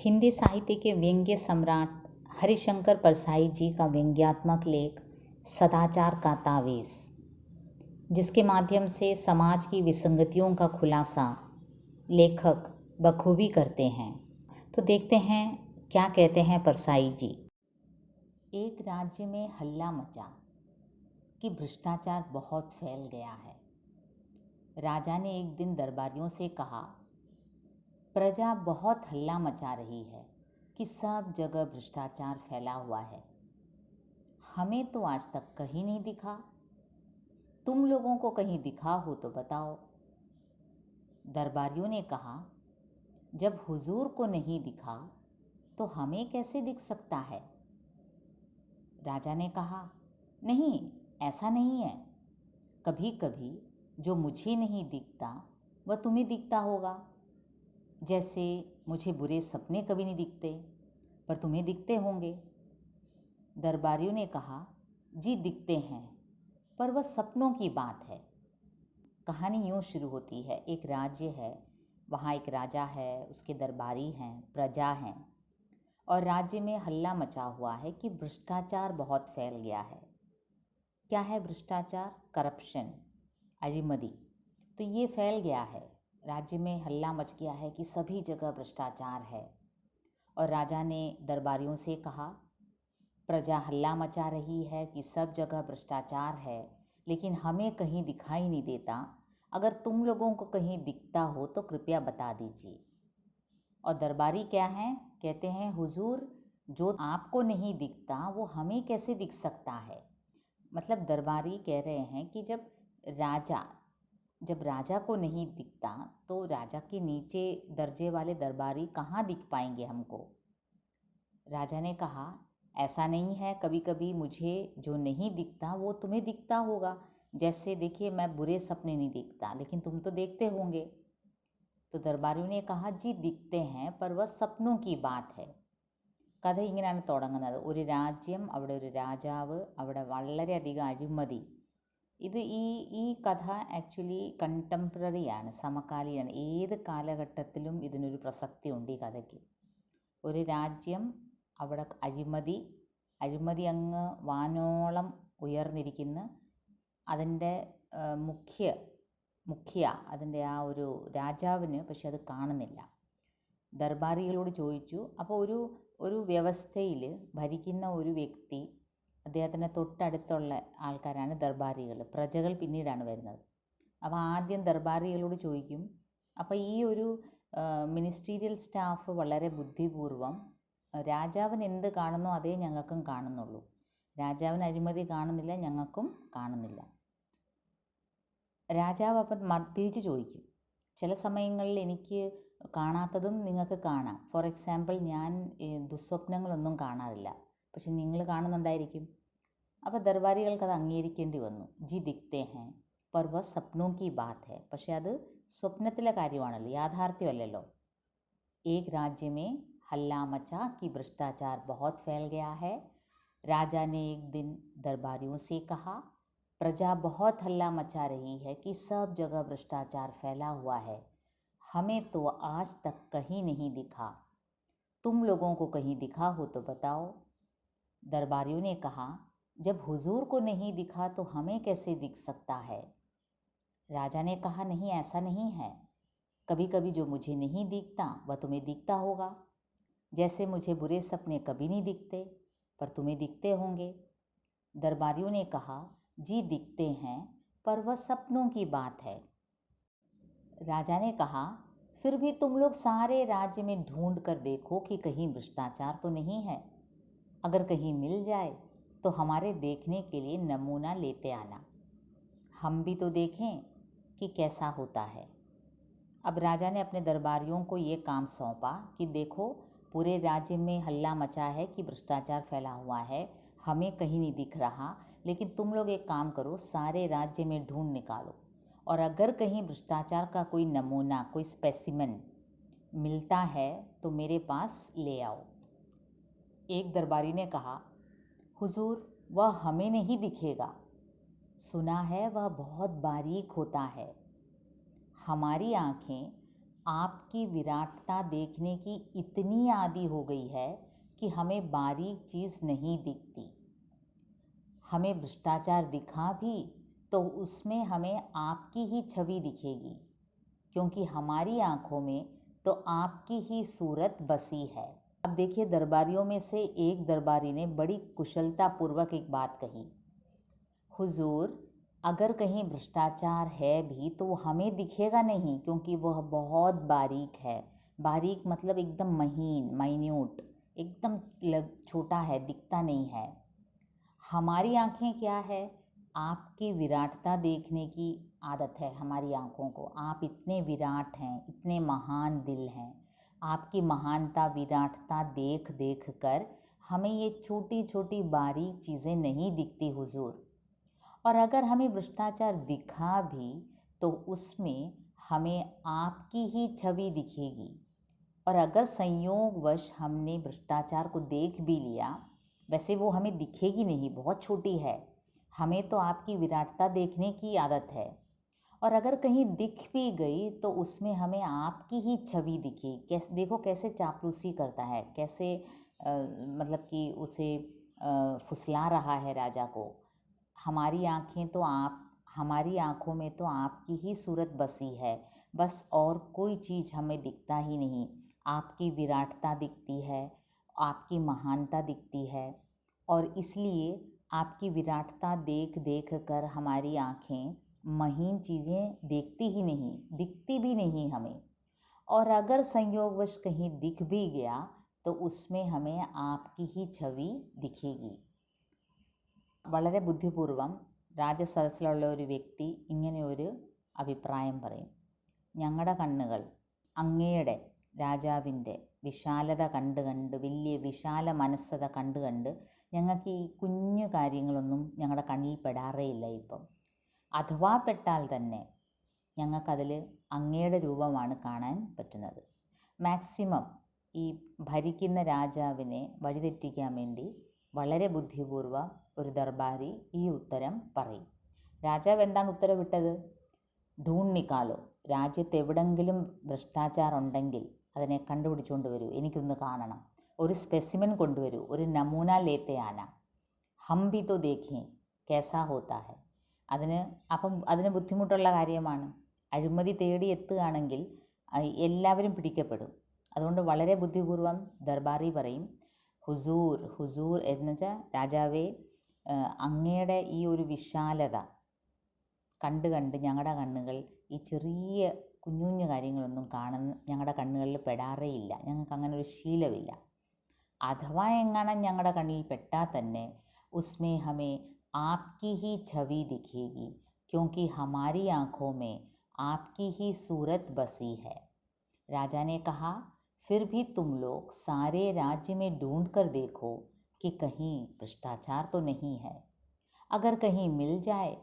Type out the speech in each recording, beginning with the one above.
हिंदी साहित्य के व्यंग्य सम्राट हरिशंकर परसाई जी का व्यंग्यात्मक लेख सदाचार का तावीज़, जिसके माध्यम से समाज की विसंगतियों का खुलासा लेखक बखूबी करते हैं। तो देखते हैं क्या कहते हैं परसाई जी। एक राज्य में हल्ला मचा कि भ्रष्टाचार बहुत फैल गया है। राजा ने एक दिन दरबारियों से कहा, प्रजा बहुत हल्ला मचा रही है कि सब जगह भ्रष्टाचार फैला हुआ है। हमें तो आज तक कहीं नहीं दिखा। तुम लोगों को कहीं दिखा हो तो बताओ। दरबारियों ने कहा, जब हुजूर को नहीं दिखा तो हमें कैसे दिख सकता है। राजा ने कहा, नहीं, ऐसा नहीं है। कभी कभी जो मुझे नहीं दिखता वह तुम्हें दिखता होगा। जैसे मुझे बुरे सपने कभी नहीं दिखते, पर तुम्हें दिखते होंगे। दरबारियों ने कहा, जी दिखते हैं, पर वह सपनों की बात है। कहानी यूँ शुरू होती है। एक राज्य है, वहाँ एक राजा है, उसके दरबारी हैं, प्रजा हैं, और राज्य में हल्ला मचा हुआ है कि भ्रष्टाचार बहुत फैल गया है। क्या है भ्रष्टाचार? करप्शन, अഴിमതി। तो ये फैल गया है, राज्य में हल्ला मच गया है कि सभी जगह भ्रष्टाचार है। और राजा ने दरबारियों से कहा, प्रजा हल्ला मचा रही है कि सब जगह भ्रष्टाचार है, लेकिन हमें कहीं दिखाई नहीं देता। अगर तुम लोगों को कहीं दिखता हो तो कृपया बता दीजिए। और दरबारी क्या हैं? कहते हैं, हुजूर, जो आपको नहीं दिखता वो हमें कैसे दिख सकता है। मतलब दरबारी कह रहे हैं कि जब राजा को नहीं दिखता तो राजा के नीचे दर्जे वाले दरबारी कहाँ दिख पाएंगे हमको। राजा ने कहा, ऐसा नहीं है, कभी कभी मुझे जो नहीं दिखता वो तुम्हें दिखता होगा। जैसे देखिए, मैं बुरे सपने नहीं देखता, लेकिन तुम तो देखते होंगे। तो दरबारियों ने कहा, जी दिखते हैं, पर वह सपनों की बात है। കഥ ഇങ്ങനെയാണ് തുടങ്ങുന്നത്. ഒരു രാജ്യം, അവിടെ ഒരു രാജാവ്, അവിടെ വളരെയധികം അഴിമതി. ഇത് ഈ കഥ ആക്ച്വലി കണ്ടംപററിയാണ്, സമകാലീനാണ്. ഏത് കാലഘട്ടത്തിലും ഇതിനൊരു പ്രസക്തി ഉണ്ട് ഈ കഥയ്ക്ക്. ഒരു രാജ്യം, അവിടെ അഴിമതി അങ്ങ് വാനോളം ഉയർന്നിരിക്കുന്നു. അതിൻ്റെ മുഖ്യ അതിൻ്റെ ആ ഒരു രാജാവിന് പക്ഷെ അത് കാണുന്നില്ല. ദർബാറികളോട് ചോദിച്ചു. അപ്പോൾ ഒരു വ്യവസ്ഥയിൽ ഭരിക്കുന്ന ഒരു വ്യക്തി, അദ്ദേഹത്തിൻ്റെ തൊട്ടടുത്തുള്ള ആൾക്കാരാണ് ദർബാറികൾ. പ്രജകൾ പിന്നീടാണ് വരുന്നത്. അപ്പോൾ ആദ്യം ദർബാറികളോട് ചോദിക്കും. അപ്പോൾ ഈ ഒരു മിനിസ്റ്റീരിയൽ സ്റ്റാഫ് വളരെ ബുദ്ധിപൂർവം, രാജാവിന് എന്ത് കാണുന്നോ അതേ ഞങ്ങൾക്കും കാണുന്നുള്ളൂ, രാജാവിന് അഴിമതി കാണുന്നില്ല, ഞങ്ങൾക്കും കാണുന്നില്ല. രാജാവ് അപ്പം തിരിച്ച് ചോദിക്കും, ചില സമയങ്ങളിൽ എനിക്ക് കാണാത്തതും നിങ്ങൾക്ക് കാണാം. ഫോർ എക്സാമ്പിൾ, ഞാൻ ദുസ്വപ്നങ്ങളൊന്നും കാണാറില്ല, പക്ഷെ നിങ്ങൾ കാണുന്നുണ്ടായിരിക്കും. അപ്പോൾ ദർബാരികൾക്ക് അത് അംഗീകരിക്കേണ്ടി വന്നു. ജി ദിഖ്തേ ഹൈ പർ വ സപ്നോं की बात है. പക്ഷെ അത് സ്വപ്നത്തിലെ കാര്യമാണല്ലോ, യാഥാർത്ഥ്യമല്ലല്ലോ. एक राज्य में हल्ला मचा कि भ्रष्टाचार बहुत फैल गया है. राजा ने एक दिन दरबारियों से कहा, प्रजा बहुत हल्ला मचा रही है कि सब जगह भ्रष्टाचार फैला हुआ है. हमें तो आज तक कहीं नहीं दिखा. तुम लोगों को कहीं दिखा हो तो बताओ. दरबारियों ने कहा, जब हुजूर को नहीं दिखा तो हमें कैसे दिख सकता है. राजा ने कहा, नहीं, ऐसा नहीं है. कभी कभी जो मुझे नहीं दिखता वह तुम्हें दिखता होगा. जैसे मुझे बुरे सपने कभी नहीं दिखते, पर तुम्हें दिखते होंगे. दरबारियों ने कहा, जी दिखते हैं, पर वह सपनों की बात है. राजा ने कहा, फिर भी तुम लोग सारे राज्य में ढूंढ कर देखो कि कहीं भ्रष्टाचार तो नहीं है. अगर कहीं मिल जाए तो हमारे देखने के लिए नमूना लेते आना, हम भी तो देखें कि कैसा होता है. अब राजा ने अपने दरबारियों को ये काम सौंपा कि देखो, पूरे राज्य में हल्ला मचा है कि भ्रष्टाचार फैला हुआ है, हमें कहीं नहीं दिख रहा, लेकिन तुम लोग एक काम करो, सारे राज्य में ढूंढ निकालो, और अगर कहीं भ्रष्टाचार का कोई नमूना, कोई स्पेसिमेन मिलता है तो मेरे पास ले आओ. एक दरबारी ने कहा, हुजूर, वह हमें नहीं दिखेगा. सुना है वह बहुत बारीक होता है. हमारी आँखें आपकी विराटता देखने की इतनी आदी हो गई है कि हमें बारीक चीज़ नहीं दिखती। हमें भ्रष्टाचार दिखा भी तो उसमें हमें आपकी ही छवि दिखेगी, क्योंकि हमारी आँखों में तो आपकी ही सूरत बसी है। अब देखिए, दरबारियों में से एक दरबारी ने बड़ी कुशलतापूर्वक एक बात कही, हुजूर, अगर कहीं भ्रष्टाचार है भी तो वो हमें दिखेगा नहीं, क्योंकि वह बहुत बारीक है। बारीक मतलब एकदम महीन, माइन्यूट, एकदम छोटा है, दिखता नहीं है। हमारी आँखें क्या है, आपकी विराटता देखने की आदत है हमारी आँखों को। आप इतने विराट हैं, इतने महान दिल हैं, आपकी महानता विराटता देख देख कर हमें ये छोटी छोटी बारीक चीज़ें नहीं दिखती हुजूर। और अगर हमें भ्रष्टाचार दिखा भी तो उसमें हमें आपकी ही छवि दिखेगी। और अगर संयोगवश हमने भ्रष्टाचार को देख भी लिया, वैसे वो हमें दिखेगी नहीं, बहुत छोटी है, हमें तो आपकी विराटता देखने की आदत है। और अगर कहीं दिख भी गई तो उसमें हमें आपकी ही छवि दिखी। कैसे, देखो कैसे चापलूसी करता है, कैसे मतलब कि उसे फुसला रहा है राजा को। हमारी आँखें तो आप, हमारी आँखों में तो आपकी ही सूरत बसी है, बस और कोई चीज़ हमें दिखता ही नहीं। आपकी विराटता दिखती है, आपकी महानता दिखती है, और इसलिए आपकी विराटता देख देख कर हमारी आँखें महीन चीज़ें देखती ही नहीं, दिखती भी नहीं हमें। और अगर संयोगवश कहीं दिख भी गया तो उसमें हमें आपकी ही छवि दिखेगी। വളരെ ബുദ്ധിപൂർവം രാജസദസ്സിലുള്ള ഒരു വ്യക്തി ഇങ്ങനെ ഒരു അഭിപ്രായം പറയും, ഞങ്ങളുടെ കണ്ണുകൾ അങ്ങയുടെ രാജാവിൻ്റെ വിശാലത കണ്ട് കണ്ട്, വലിയ വിശാല മനസ്സത കണ്ട് കണ്ട് ഞങ്ങൾക്ക് ഈ കുഞ്ഞു കാര്യങ്ങളൊന്നും ഞങ്ങളുടെ കണ്ണിൽ പെടാറേയില്ല ഇപ്പം. അഥവാ പെട്ടാൽ തന്നെ ഞങ്ങൾക്കതിൽ അങ്ങയുടെ രൂപമാണ് കാണാൻ പറ്റുന്നത്. മാക്സിമം ഈ ഭരിക്കുന്ന രാജാവിനെ വഴിതെറ്റിക്കാൻ വേണ്ടി വളരെ ബുദ്ധിപൂർവ്വം ഒരു ദർബാരി ഈ ഉത്തരം പറയും. രാജാവ് എന്താണ് ഉത്തരവിട്ടത്? ഢൂണ്ട് നിക്കാളോ, രാജ്യത്ത് എവിടെങ്കിലും ഭ്രഷ്ടാചാരം ഉണ്ടെങ്കിൽ അതിനെ കണ്ടുപിടിച്ചുകൊണ്ട് വരൂ, എനിക്കൊന്ന് കാണണം. ഒരു സ്പെസിമെൻ കൊണ്ടുവരൂ, ഒരു നമൂന ലേത്തെ ആന, ഹം ഭി തോ ദേഖേ കേസാ ഹോത്താ ഹെ. അതിന് ബുദ്ധിമുട്ടുള്ള കാര്യമാണ്. അഴിമതി തേടി എത്തുകയാണെങ്കിൽ എല്ലാവരും പിടിക്കപ്പെടും. അതുകൊണ്ട് വളരെ ബുദ്ധിപൂർവ്വം ദർബാറി പറയും, ഹുസൂർ, ഹുസൂർ എന്ന് വെച്ചാൽ രാജാവേ, അങ്ങയുടെ ഈ ഒരു വിശാലത കണ്ട് കണ്ട് ഞങ്ങളുടെ കണ്ണുകൾ ഈ ചെറിയ കുഞ്ഞു കുഞ്ഞു കാര്യങ്ങളൊന്നും ഞങ്ങളുടെ കണ്ണുകളിൽ പെടാറേയില്ല, ഞങ്ങൾക്ക് അങ്ങനെ ഒരു ശീലമില്ല. അഥവാ എങ്ങാനും ഞങ്ങളുടെ കണ്ണിൽ പെട്ടാൽ തന്നെ ഉസ്മേ ഹമേ आपकी ही छवि दिखेगी, क्योंकि हमारी आँखों में आपकी ही सूरत बसी है. राजा ने कहा, फिर भी तुम लोग सारे राज्य में ढूंढ कर देखो कि कहीं भ्रष्टाचार तो नहीं है. अगर कहीं मिल जाए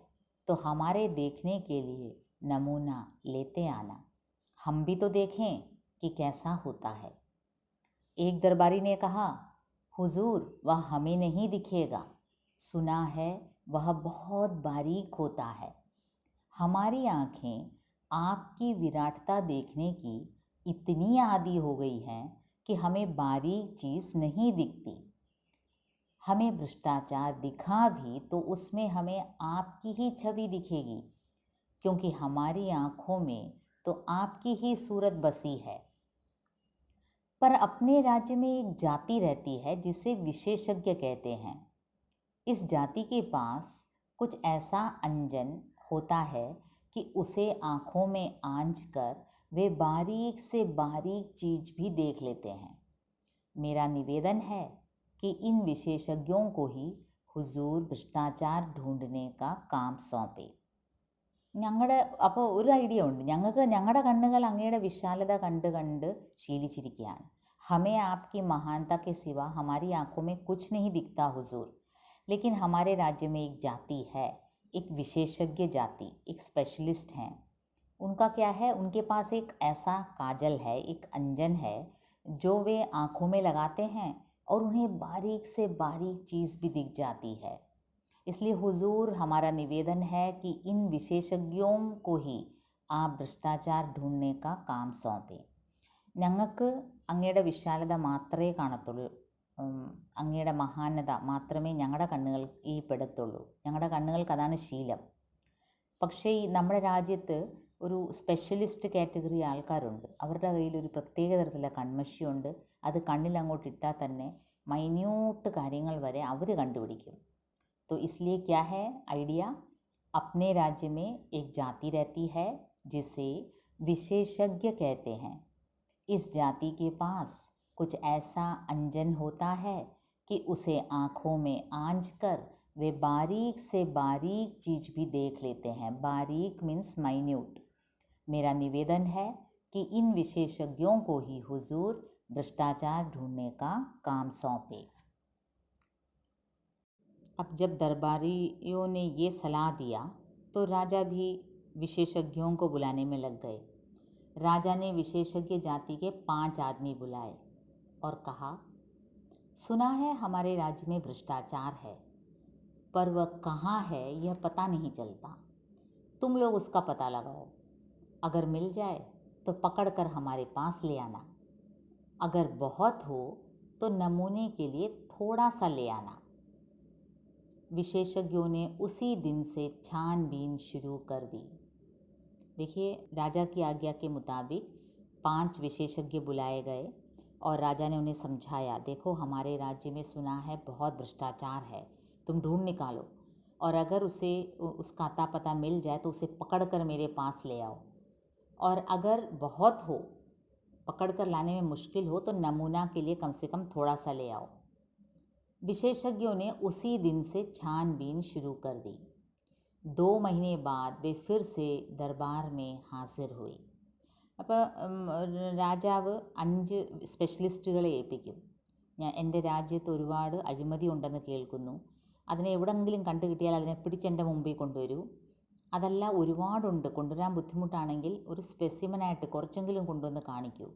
तो हमारे देखने के लिए नमूना लेते आना, हम भी तो देखें कि कैसा होता है. एक दरबारी ने कहा, हुजूर, वह हमें नहीं दिखेगा, सुना है वह बहुत बारीक होता है. हमारी आँखें आपकी विराटता देखने की इतनी आदी हो गई हैं कि हमें बारीक चीज़ नहीं दिखती. हमें भ्रष्टाचार दिखा भी तो उसमें हमें आपकी ही छवि दिखेगी, क्योंकि हमारी आँखों में तो आपकी ही सूरत बसी है. पर अपने राज्य में एक जाति रहती है जिसे विशेषज्ञ कहते हैं. इस जाति के पास कुछ ऐसा अंजन होता है कि उसे आँखों में आंच कर वे बारीक से बारीक चीज़ भी देख लेते हैं. मेरा निवेदन है कि इन विशेषज्ञों को ही हुजूर भ्रष्टाचार ढूंढने का काम सौंपे. അപ്പോൾ ഒരു ഐഡിയ ഉണ്ട്, ഞങ്ങളുടെ കണ്ണുകൾ അങ്ങയുടെ വിശാലത കണ്ട് കണ്ട് ശീലിച്ചിരിക്കുകയാണ്. हमें आपकी महानता के सिवा हमारी आँखों में कुछ नहीं दिखता हुजूर. लेकिन हमारे राज्य में एक जाति है, एक विशेषज्ञ जाति, एक स्पेशलिस्ट हैं. उनका क्या है, उनके पास एक ऐसा काजल है, एक अंजन है जो वे आँखों में लगाते हैं और उन्हें बारीक से बारीक चीज़ भी दिख जाती है. इसलिए हुजूर, हमारा निवेदन है कि इन विशेषज्ञों को ही ആ ഭ്രഷ്ടാചാർ ढूंढने का काम सौंपे. ഞങ്ങൾക്ക് അങ്ങയുടെ വിശാലത മാത്രമേ കാണത്തുള്ളൂ, അങ്ങയുടെ മഹാനത മാത്രമേ ഞങ്ങളുടെ കണ്ണുകൾ ഈ പെടത്തുള്ളൂ. ഞങ്ങളുടെ കണ്ണുകൾക്ക് അതാണ് ശീലം. പക്ഷേ നമ്മുടെ രാജ്യത്ത് ഒരു സ്പെഷ്യലിസ്റ്റ് കാറ്റഗറി ആൾക്കാരുണ്ട്. അവരുടെ കയ്യിൽ ഒരു പ്രത്യേക തരത്തിലുള്ള കൺമഷിയുണ്ട്. അത് കണ്ണിൽ അങ്ങോട്ട് ഇട്ടാൽ തന്നെ മൈന്യൂട്ട് കാര്യങ്ങൾ വരെ അവർ കണ്ടുപിടിക്കും. तो इसलिए क्या है आइडिया, अपने राज्य में एक जाति रहती है जिसे विशेषज्ञ कहते हैं. इस जाति के पास कुछ ऐसा अंजन होता है कि उसे आँखों में आंज कर वे बारीक से बारीक चीज़ भी देख लेते हैं. बारीक मीन्स माइन्यूट. मेरा निवेदन है कि इन विशेषज्ञों को ही हुजूर भ्रष्टाचार ढूंढने का काम सौंपे. अब जब दरबारियों ने ये सलाह दिया तो राजा भी विशेषज्ञों को बुलाने में लग गए. राजा ने विशेषज्ञ जाति के 5 आदमी बुलाए और कहा, सुना है हमारे राज्य में भ्रष्टाचार है, पर वह कहाँ है यह पता नहीं चलता. तुम लोग उसका पता लगाओ. अगर मिल जाए तो पकड़ कर हमारे पास ले आना. अगर बहुत हो तो नमूने के लिए थोड़ा सा ले आना. विशेषज्ञों ने उसी दिन से छानबीन शुरू कर दी. देखिए, राजा की आज्ञा के मुताबिक 5 विशेषज्ञ बुलाए गए और राजा ने उन्हें समझाया, देखो हमारे राज्य में सुना है बहुत भ्रष्टाचार है, तुम ढूंढ निकालो, और अगर उसे उसका अता पता मिल जाए तो उसे पकड़ कर मेरे पास ले आओ, और अगर बहुत हो, पकड़ कर लाने में मुश्किल हो तो नमूना के लिए कम से कम थोड़ा सा ले आओ. विशेषज्ञों ने उसी दिन से छानबीन शुरू कर दी. 2 महीने बाद वे फिर से दरबार में हाजिर हुए. അപ്പോൾ രാജാവ് 5 സ്പെഷ്യലിസ്റ്റുകളെ ഏൽപ്പിക്കും. എൻ്റെ രാജ്യത്ത് ഒരുപാട് അഴിമതി ഉണ്ടെന്ന് കേൾക്കുന്നു, അതിനെ എവിടെയെങ്കിലും കണ്ടു കിട്ടിയാൽ അതിനെ പിടിച്ചെൻ്റെ മുമ്പിൽ കൊണ്ടുവരൂ. അതല്ല ഒരുപാടുണ്ട്, കൊണ്ടുവരാൻ ബുദ്ധിമുട്ടാണെങ്കിൽ ഒരു സ്പെസിമനായിട്ട് കുറച്ചെങ്കിലും കൊണ്ടുവന്ന് കാണിക്കൂ.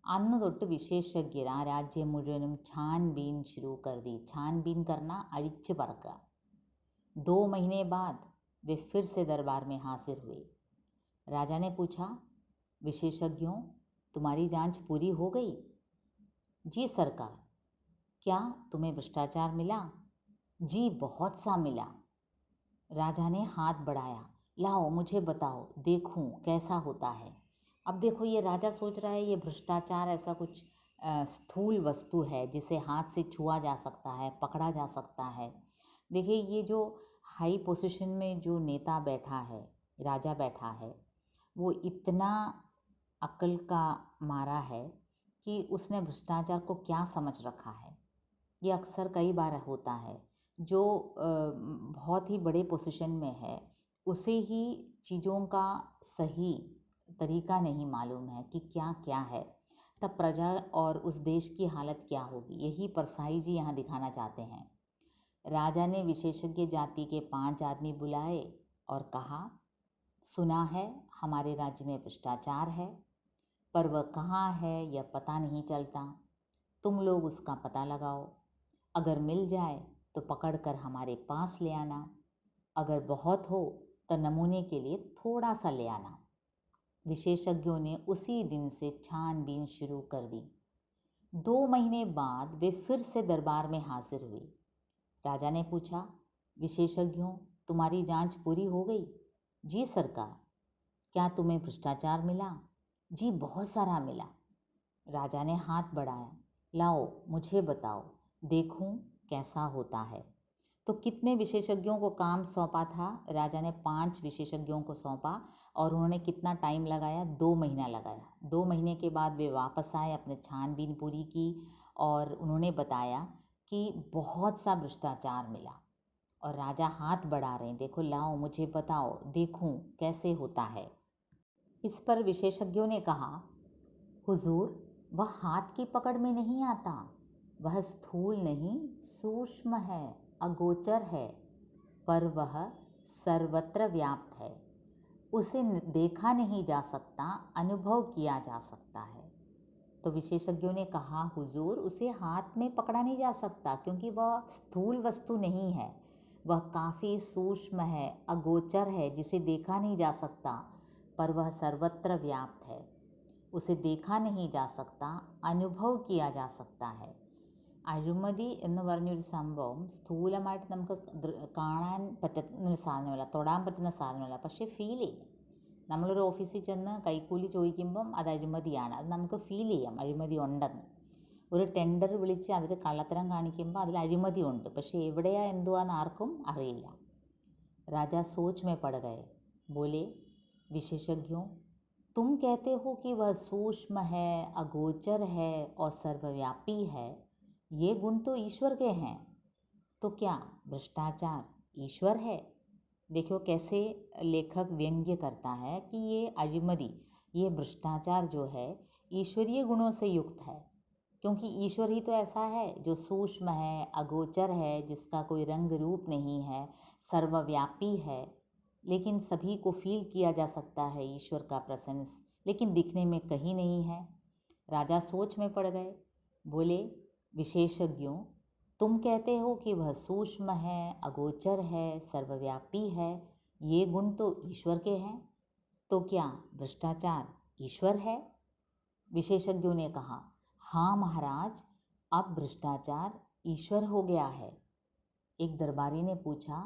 അന്ന് തൊട്ട് വിശേഷജ്ഞർ ആ രാജ്യം മുഴുവനും छानबीन शुरू कर दी. छानबीन करना अഴിച്ച് പറക്കുക. 2 महीने बाद वे फिर से दरबार में हाजिर हुए. राजा ने पूछा, विशेषज्ञों तुम्हारी जांच पूरी हो गई? जी सरकार. क्या तुम्हें भ्रष्टाचार मिला? जी बहुत सा मिला. राजा ने हाथ बढ़ाया, लाओ मुझे बताओ, देखूं कैसा होता है. अब देखो, ये राजा सोच रहा है ये भ्रष्टाचार ऐसा कुछ स्थूल वस्तु है जिसे हाथ से छुआ जा सकता है, पकड़ा जा सकता है. देखिए, ये जो हाई पोजीशन में जो नेता बैठा है, राजा बैठा है, वो इतना अक्ल का मारा है कि उसने भ्रष्टाचार को क्या समझ रखा है. ये अक्सर कई बार होता है, जो बहुत ही बड़े पोजीशन में है उसे ही चीज़ों का सही तरीका नहीं मालूम है कि क्या क्या है, तब प्रजा और उस देश की हालत क्या होगी. यही परसाई जी यहाँ दिखाना चाहते हैं. राजा ने विशेषज्ञ जाति के 5 आदमी बुलाए और कहा, सुना है हमारे राज्य में भ्रष्टाचार है, पर वह कहाँ है यह पता नहीं चलता. तुम लोग उसका पता लगाओ. अगर मिल जाए तो पकड़ कर हमारे पास ले आना. अगर बहुत हो तो नमूने के लिए थोड़ा सा ले आना. विशेषज्ञों ने उसी दिन से छानबीन शुरू कर दी. 2 महीने बाद वे फिर से दरबार में हाजिर हुए. राजा ने पूछा, विशेषज्ञों तुम्हारी जांच पूरी हो गई? जी सरकार. क्या तुम्हें भ्रष्टाचार मिला? जी बहुत सारा मिला. राजा ने हाथ बढ़ाया, लाओ मुझे बताओ, देखूं कैसा होता है. तो कितने विशेषज्ञों को काम सौंपा था? राजा ने 5 विशेषज्ञों को सौंपा और उन्होंने कितना टाइम लगाया? 2 महीना लगाया. 2 महीने के बाद वे वापस आए, अपने छानबीन पूरी की और उन्होंने बताया कि बहुत सा भ्रष्टाचार मिला. और राजा हाथ बढ़ा रहे हैं, देखो लाओ मुझे बताओ, देखूं कैसे होता है. इस पर विशेषज्ञों ने कहा, हुजूर वह हाथ की पकड़ में नहीं आता, वह स्थूल नहीं सूक्ष्म है, अगोचर है, पर वह सर्वत्र व्याप्त है. उसे देखा नहीं जा सकता, अनुभव किया जा सकता है. तो विशेषज्ञों ने कहा, हुजूर उसे हाथ में पकड़ा नहीं जा सकता क्योंकि वह स्थूल वस्तु नहीं है, वह काफ़ी सूक्ष्म है, अगोचर है, जिसे देखा नहीं जा सकता, पर वह सर्वत्र व्याप्त है, उसे देखा नहीं जा सकता, അനുഭव किया जा सकता है. അഴിമതി എന്ന് പറഞ്ഞൊരു സംഭവം സ്ഥൂലമായിട്ട് നമുക്ക് കാണാൻ പറ്റുന്നൊരു സാധനമല്ല, തൊടാൻ പറ്റുന്ന സാധനമല്ല, പക്ഷേ ഫീൽ ചെയ്യും. നമ്മളൊരു ഓഫീസിൽ ചെന്ന് കൈക്കൂലി ചോദിക്കുമ്പം അത് അഴിമതിയാണ്, അത് നമുക്ക് ഫീൽ ചെയ്യാം അഴിമതി ഉണ്ടെന്ന്. ഒരു ടെൻഡർ വിളിച്ച് അതിൽ കള്ളത്തരം കാണിക്കുമ്പോൾ അതിൽ അഴിമതി ഉണ്ട്, പക്ഷേ എവിടെയാ എന്തുവാന്ന് ആർക്കും അറിയില്ല. राजा सोच में पड़ गए. बोले, विशेषज्ञों, तुम कहते हो कि वह सूक्ष्म है, अगोचर है और सर्वव्यापी है. ये गुण तो ईश्वर के हैं, तो क्या भ्रष्टाचार ईश्वर है? देखो कैसे लेखक व्यंग्य करता है कि ये अഴിമതി, ये भ्रष्टाचार जो है ईश्वरीय गुणों से युक्त है, क्योंकि ईश्वर ही तो ऐसा है जो सूक्ष्म है, अगोचर है, जिसका कोई रंग रूप नहीं है, सर्वव्यापी है, लेकिन सभी को फील किया जा सकता है ईश्वर का प्रेजेंस, लेकिन दिखने में कहीं नहीं है. राजा सोच में पड़ गए. बोले, विशेषज्ञों, तुम कहते हो कि वह सूक्ष्म है, अगोचर है, सर्वव्यापी है, ये गुण तो ईश्वर के हैं, तो क्या भ्रष्टाचार ईश्वर है? विशेषज्ञों ने कहा, हाँ महाराज, अब भ्रष्टाचार ईश्वर हो गया है. एक दरबारी ने पूछा,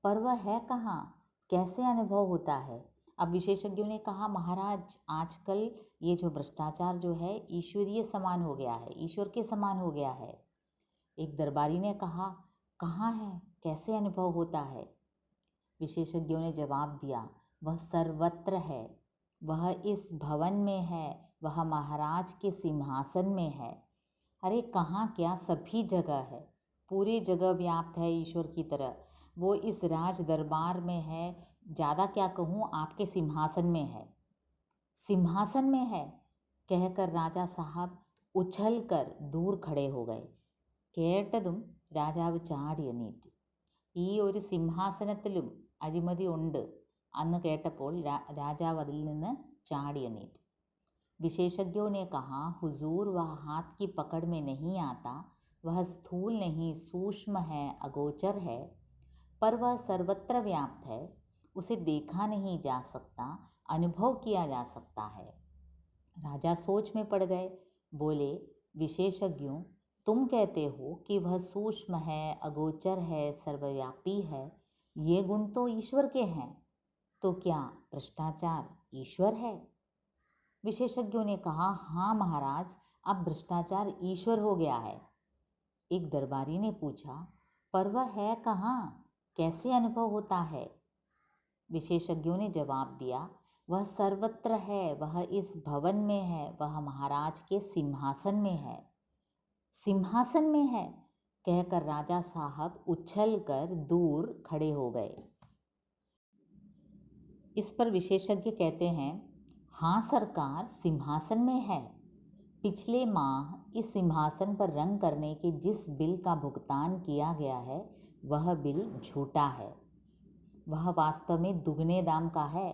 पर वह है कहाँ, कैसे अनुभव होता है? अब विशेषज्ञों ने कहा, महाराज, आजकल ये जो भ्रष्टाचार जो है ईश्वरीय समान हो गया है, ईश्वर के समान हो गया है. एक दरबारी ने कहा, कहाँ है, कैसे अनुभव होता है? विशेषज्ञों ने जवाब दिया, वह सर्वत्र है, वह इस भवन में है, वह महाराज के सिंहासन में है. अरे कहाँ क्या, सभी जगह है, पूरी जगह व्याप्त है ईश्वर की तरह. वो इस राज दरबार में है, ज़्यादा क्या कहूँ, आपके सिंहासन में है. सिंहासन में है कहकर राजा साहब उछल कर दूर खड़े हो गए. കേട്ടതും രാജാവ് ചാടി എണീറ്റു. ഈ ഒരു സിംഹാസനത്തിലും അഴിമതി ഉണ്ട് അന്ന് കേട്ടപ്പോൾ രാജാവ് അതിൽ നിന്ന് ചാടി എണീറ്റു. विशेषज्ञों ने कहा, हुजूर, वह हाथ की पकड़ में नहीं आता, वह स्थूल नहीं, सूक्ष्म है, अगोचर है, पर वह सर्वत्र व्याप्त है, उसे देखा नहीं जा सकता, अनुभव किया जा सकता है. राजा सोच में पड़ गए. बोले, विशेषज्ञों, तुम कहते हो कि वह सूक्ष्म है, अगोचर है, सर्वव्यापी है, ये गुण तो ईश्वर के हैं, तो क्या भ्रष्टाचार ईश्वर है? विशेषज्ञों ने कहा, हाँ महाराज, अब भ्रष्टाचार ईश्वर हो गया है. एक दरबारी ने पूछा, पर वह है कहाँ, कैसे अनुभव होता है? विशेषज्ञों ने जवाब दिया, वह सर्वत्र है, वह इस भवन में है, वह महाराज के सिंहासन में है. सिंहासन में है कहकर राजा साहब उछल कर दूर खड़े हो गए. इस पर विशेषज्ञ कहते हैं, हाँ सरकार, सिंहासन में है. पिछले माह इस सिंहासन पर रंग करने के जिस बिल का भुगतान किया गया है वह बिल झूठा है. वह वास्तव में दुगने दाम का है.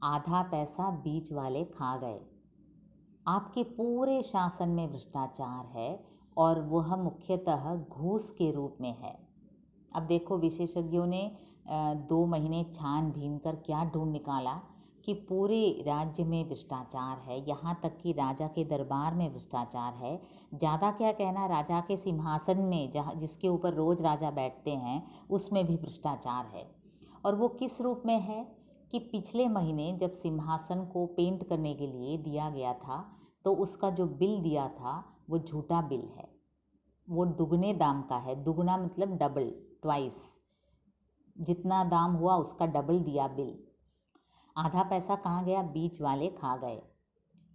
आधा पैसा बीच वाले खा गए. आपके पूरे शासन में भ्रष्टाचार है और वह मुख्यतः घूस के रूप में है. अब देखो, विशेषज्ञों ने 2 महीने छानबीन कर क्या ढूंढ निकाला कि पूरे राज्य में भ्रष्टाचार है, यहाँ तक कि राजा के दरबार में भ्रष्टाचार है. ज़्यादा क्या कहना, राजा के सिंहासन में, जहाँ जिसके ऊपर रोज़ राजा बैठते हैं, उसमें भी भ्रष्टाचार है. और वो किस रूप में है कि पिछले महीने जब सिंहासन को पेंट करने के लिए दिया गया था तो उसका जो बिल दिया था वो झूठा बिल है. वो दुगने दाम का है. दुगना मतलब डबल, ट्वाइस, जितना दाम हुआ उसका डबल दिया बिल. आधा पैसा कहाँ गया, बीच वाले खा गए.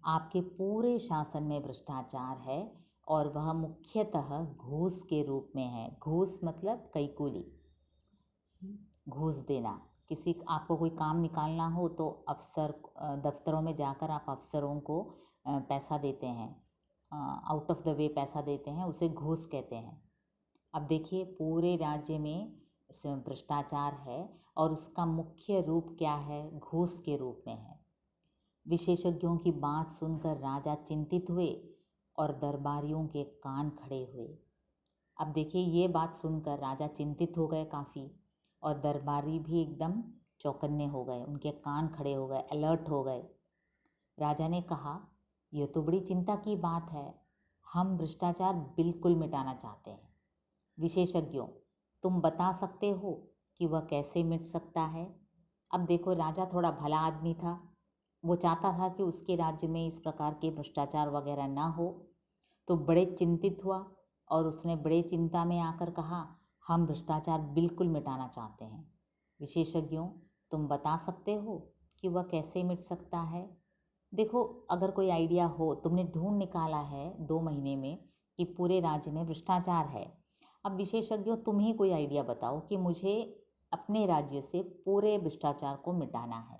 आपके पूरे शासन में भ्रष्टाचार है और वह मुख्यतः घूस के रूप में है. घूस मतलब कैकूली, घूस देना. किसी आपको कोई काम निकालना हो तो अफसर दफ्तरों में जाकर आप अफसरों को पैसा देते हैं, आउट ऑफ द वे पैसा देते हैं, उसे घूस कहते हैं. अब देखिए, पूरे राज्य में भ्रष्टाचार है और उसका मुख्य रूप क्या है, घूस के रूप में है. विशेषज्ञों की बात सुनकर राजा चिंतित हुए और दरबारियों के कान खड़े हुए. अब देखिए, ये बात सुनकर राजा चिंतित हो गए काफ़ी और दरबारी भी एकदम चौकन्ने हो गए, उनके कान खड़े हो गए, अलर्ट हो गए। राजा ने कहा, यह तो बड़ी चिंता की बात है, हम भ्रष्टाचार बिल्कुल मिटाना चाहते हैं। विशेषज्ञों, तुम बता सकते हो कि वह कैसे मिट सकता है? अब देखो, राजा थोड़ा भला आदमी था, वो चाहता था कि उसके राज्य में इस प्रकार के भ्रष्टाचार वगैरह ना हो, तो बड़े चिंतित हुआ और उसने बड़े चिंता में आकर कहा, हम भ्रष्टाचार बिल्कुल मिटाना चाहते हैं। विशेषज्ञों, तुम बता सकते हो कि वह कैसे मिट सकता है? देखो, अगर कोई आइडिया हो, तुमने ढूंढ निकाला है 2 महीने में कि पूरे राज्य में भ्रष्टाचार है। अब विशेषज्ञों, तुम ही कोई आइडिया बताओ कि मुझे अपने राज्य से पूरे भ്രഷ്ടാചാർ को മിട്ടാനാ है.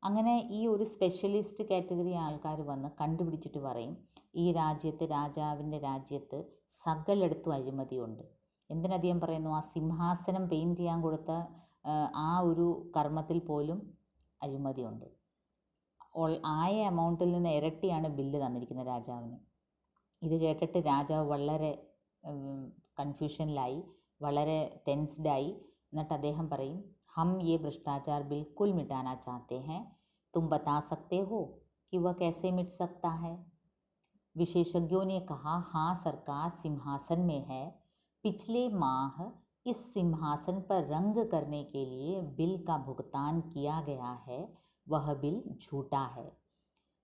അങ്ങനെ ഈ ഒരു സ്പെഷ്യലിസ്റ്റ് കാറ്റഗറി ആൾക്കാർ വന്ന് കണ്ടുപിടിച്ചിട്ട് പറയും, ഈ രാജ്യത്ത്, രാജാവിൻ്റെ രാജ്യത്ത് സകലയിടത്തും അഴിമതിയുണ്ട്. എന്തിനധികം പറയുന്നു, ആ സിംഹാസനം പെയിൻറ്റ് ചെയ്യാൻ കൊടുത്ത ആ ഒരു കർമ്മത്തിൽ പോലും അഴിമതിയുണ്ട്. ആയ എമൗണ്ടിൽ നിന്ന് ഇരട്ടിയാണ് ബില്ല് തന്നിരിക്കുന്നത് രാജാവിന്. ഇത് കേട്ടിട്ട് രാജാവ് വളരെ കൺഫ്യൂഷനിലായി, വളരെ ടെൻസ്ഡായി. എന്നിട്ട് അദ്ദേഹം പറയും, हम ये भ्रष्टाचार बिल्कुल मिटाना चाहते हैं, तुम बता सकते हो कि वह कैसे मिट सकता है? विशेषज्ञों ने कहा, हाँ सरकार सिंहासन में है, पिछले माह इस सिंहासन पर रंग करने के लिए बिल का भुगतान किया गया है, वह बिल झूठा है,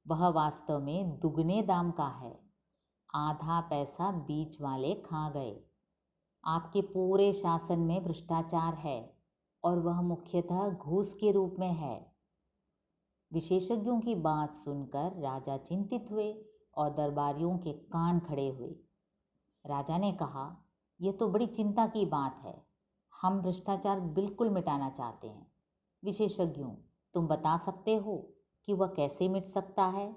वह वास्तव में दुगने दाम का है, आधा पैसा बीच वाले खा गए। आपके पूरे शासन में भ्रष्टाचार है और वह मुख्यतः घूस के रूप में है। विशेषज्ञों की बात सुनकर राजा चिंतित हुए और दरबारियों के कान खड़े हुए। राजा ने कहा, यह तो बड़ी चिंता की बात है, हम भ्रष्टाचार बिल्कुल मिटाना चाहते हैं। विशेषज्ञों, तुम बता सकते हो कि वह कैसे मिट सकता है?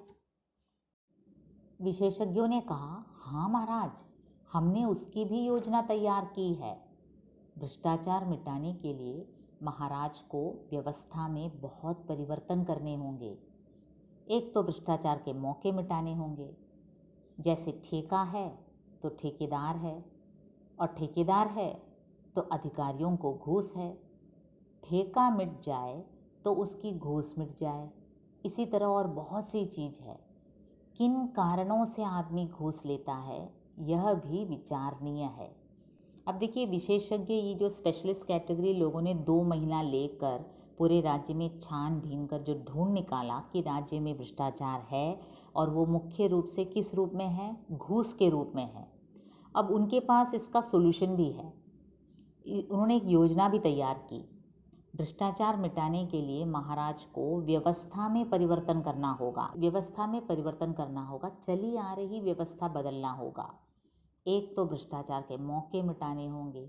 विशेषज्ञों ने कहा, हाँ महाराज, हमने उसकी भी योजना तैयार की है। भ्रष्टाचार मिटाने के लिए महाराज को व्यवस्था में बहुत परिवर्तन करने होंगे। एक तो भ्रष्टाचार के मौके मिटाने होंगे, जैसे ठेका है तो ठेकेदार है, और ठेकेदार है तो अधिकारियों को घूस है। ठेका मिट जाए तो उसकी घूस मिट जाए। इसी तरह और बहुत सी चीज़ है। किन कारणों से आदमी घूस लेता है, यह भी विचारणीय है। अब देखिए, विशेषज्ञ, ये जो स्पेशलिस्ट कैटेगरी लोगों ने 2 महीना लेकर पूरे राज्य में छानबीन कर जो ढूंढ निकाला कि राज्य में भ्रष्टाचार है, और वो मुख्य रूप से किस रूप में है, घूस के रूप में है। अब उनके पास इसका सोल्यूशन भी है। उन्होंने एक योजना भी तैयार की। भ्रष्टाचार मिटाने के लिए महाराज को व्यवस्था में परिवर्तन करना होगा। व्यवस्था में परिवर्तन करना होगा, चली आ रही व्यवस्था बदलना होगा। एक तो भ्रष्टाचार के मौके मिटाने होंगे,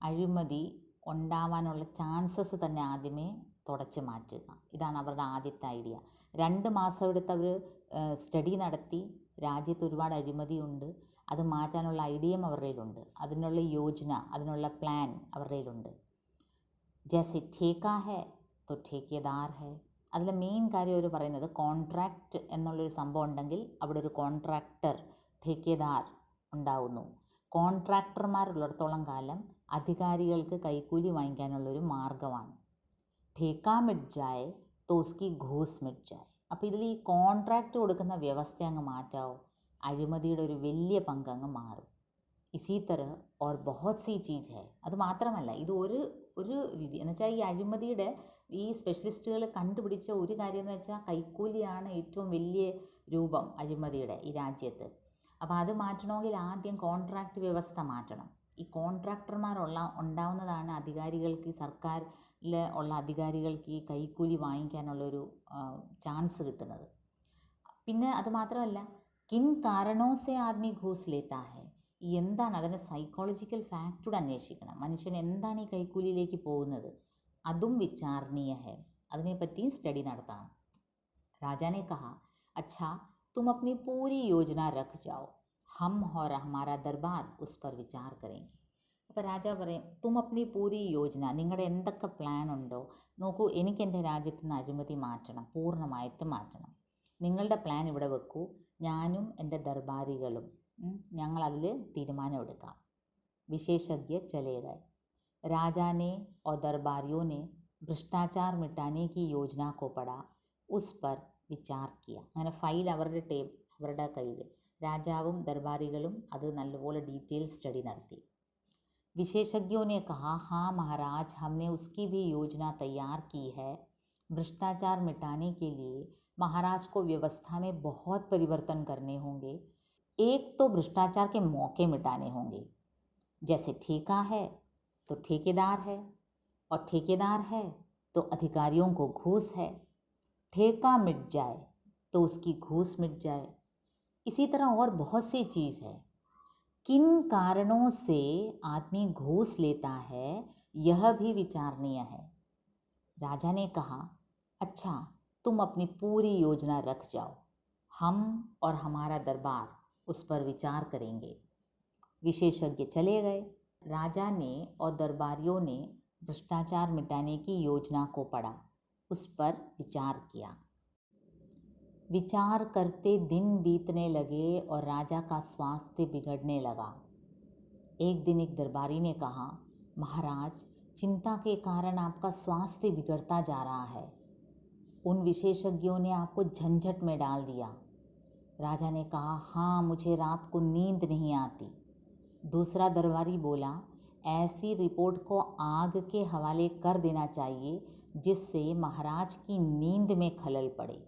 അഴിമതി ഉണ്ടാവാനുള്ള ചാൻസസ് തന്നെ ആദ്യമേ തുടച്ച് മാറ്റുക. ഇതാണ് അവരുടെ ആദ്യത്തെ ഐഡിയ. 2 മാസം എടുത്ത് അവർ സ്റ്റഡി നടത്തി. രാജ്യത്ത് ഒരുപാട് അഴിമതിയുണ്ട്, അത് മാറ്റാനുള്ള ഐഡിയയും അവരുടെ കയ്യിലുണ്ട്, അതിനുള്ള യോജന, അതിനുള്ള പ്ലാൻ അവരുടെ കയ്യിലുണ്ട്. ജैसे ठेका है तो ठेकेदार है. അതിലെ മെയിൻ കാര്യം അവർ പറയുന്നത്, കോൺട്രാക്റ്റ് എന്നുള്ളൊരു സംഭവം ഉണ്ടെങ്കിൽ അവിടെ ഒരു കോൺട്രാക്ടർ, ठेकेदार ഉണ്ടാവുന്നു. കോൺട്രാക്ടർമാരുള്ളിടത്തോളം കാലം അധികാരികൾക്ക് കൈക്കൂലി വാങ്ങിക്കാനുള്ളൊരു മാർഗ്ഗമാണ്. ठेका मिट जाए तो उसकी घूस मिट जाए. അപ്പോൾ ഇതിൽ ഈ കോൺട്രാക്റ്റ് കൊടുക്കുന്ന വ്യവസ്ഥ അങ്ങ് മാറ്റാവോ, അഴിമതിയുടെ ഒരു വലിയ പങ്ക് അങ്ങ് മാറും. ഇസീ തരഹ് ഓർ ബഹുത് സി ചീസ് ഹൈ. അത് മാത്രമല്ല, ഇത് ഒരു രീതി എന്ന് വെച്ചാൽ, ഈ അഴിമതിയുടെ ഈ സ്പെഷ്യലിസ്റ്റുകൾ കണ്ടുപിടിച്ച ഒരു കാര്യം എന്ന് വെച്ചാൽ, കൈക്കൂലിയാണ് ഏറ്റവും വലിയ രൂപം അഴിമതിയുടെ ഈ രാജ്യത്ത്. അപ്പോൾ അത് മാറ്റണമെങ്കിൽ ആദ്യം കോൺട്രാക്റ്റ് വ്യവസ്ഥ മാറ്റണം. ഈ ഉണ്ടാവുന്നതാണ് അധികാരികൾക്ക്, ഈ സർക്കാരിൽ ഉള്ള അധികാരികൾക്ക് ഈ കൈക്കൂലി വാങ്ങിക്കാനുള്ളൊരു ചാൻസ് കിട്ടുന്നത്. പിന്നെ അത് മാത്രമല്ല, കിൻ കാരണോ സെ ആദ്മി ഘൂസ് ലേത്താ ഹെ, എന്താണ് അതിൻ്റെ സൈക്കോളജിക്കൽ ഫാക്ടൂടെ അന്വേഷിക്കണം. മനുഷ്യൻ എന്താണ് ഈ കൈക്കൂലിയിലേക്ക് പോകുന്നത്, അതും വിചാരണീയ ഹെ, അതിനെപ്പറ്റിയും സ്റ്റഡി നടത്തണം. രാജാനെ കഹാ, അച്ഛാ तुम अपनी पूरी योजना रख जाओ, हम और हमारा दरबार उस पर विचार करेंगे. അപ്പോൾ രാജാവ് പറയും, തും അപ്നി പൂരി യോജന, നിങ്ങളുടെ എന്തൊക്കെ പ്ലാൻ ഉണ്ടോ നോക്കൂ, എനിക്ക് എൻ്റെ രാജ്യത്ത് നിന്ന് അഴിമതി മാറ്റണം, പൂർണ്ണമായിട്ടും മാറ്റണം. നിങ്ങളുടെ പ്ലാൻ ഇവിടെ വെക്കൂ, ഞാനും എൻ്റെ ദർബാരികളും ഞങ്ങളതിൽ തീരുമാനമെടുക്കാം. വിശേഷജ്ഞ ചലേ ഗए. राजा ने और दरबारियों ने ഭ്രഷ്ടാചാർ മിട്ടാനെ की योजना को पढ़ा उस पर വിചാർ किया. അങ്ങനെ ഫയൽ അവരുടെ കയ്യിൽ, രാജാവും ദർബാരികളും അത് നല്ലപോലെ ഡീറ്റെയിൽ സ്റ്റഡി നടത്തി. विशेषज्ञों ने कहा, हाँ महाराज, हमने उसकी भी योजना तैयार की है. भ्रष्टाचार मिटाने के लिए महाराज को व्यवस्था में बहुत परिवर्तन करने होंगे. एक तो भ्रष्टाचार के मौके मिटाने होंगे. जैसे ठेका है तो ठेकेदार है, और ठेकेदार है तो अधिकारियों को घूस है. ठेका मिट जाए तो उसकी घूस मिट जाए. इसी तरह और बहुत सी चीज़ है. किन कारणों से आदमी घूस लेता है यह भी विचारणीय है. राजा ने कहा, अच्छा तुम अपनी पूरी योजना रख जाओ, हम और हमारा दरबार उस पर विचार करेंगे. विशेषज्ञ चले गए. राजा ने और दरबारियों ने भ्रष्टाचार मिटाने की योजना को पढ़ा, उस पर विचार किया. विचार करते दिन बीतने लगे और राजा का स्वास्थ्य बिगड़ने लगा. एक दिन एक दरबारी ने कहा, महाराज, चिंता के कारण आपका स्वास्थ्य बिगड़ता जा रहा है. उन विशेषज्ञों ने आपको झंझट में डाल दिया. राजा ने कहा, हाँ मुझे रात को नींद नहीं आती. दूसरा दरबारी बोला, ऐसी रिपोर्ट को आग के हवाले कर देना चाहिए जिससे महाराज की नींद में खलल पड़े.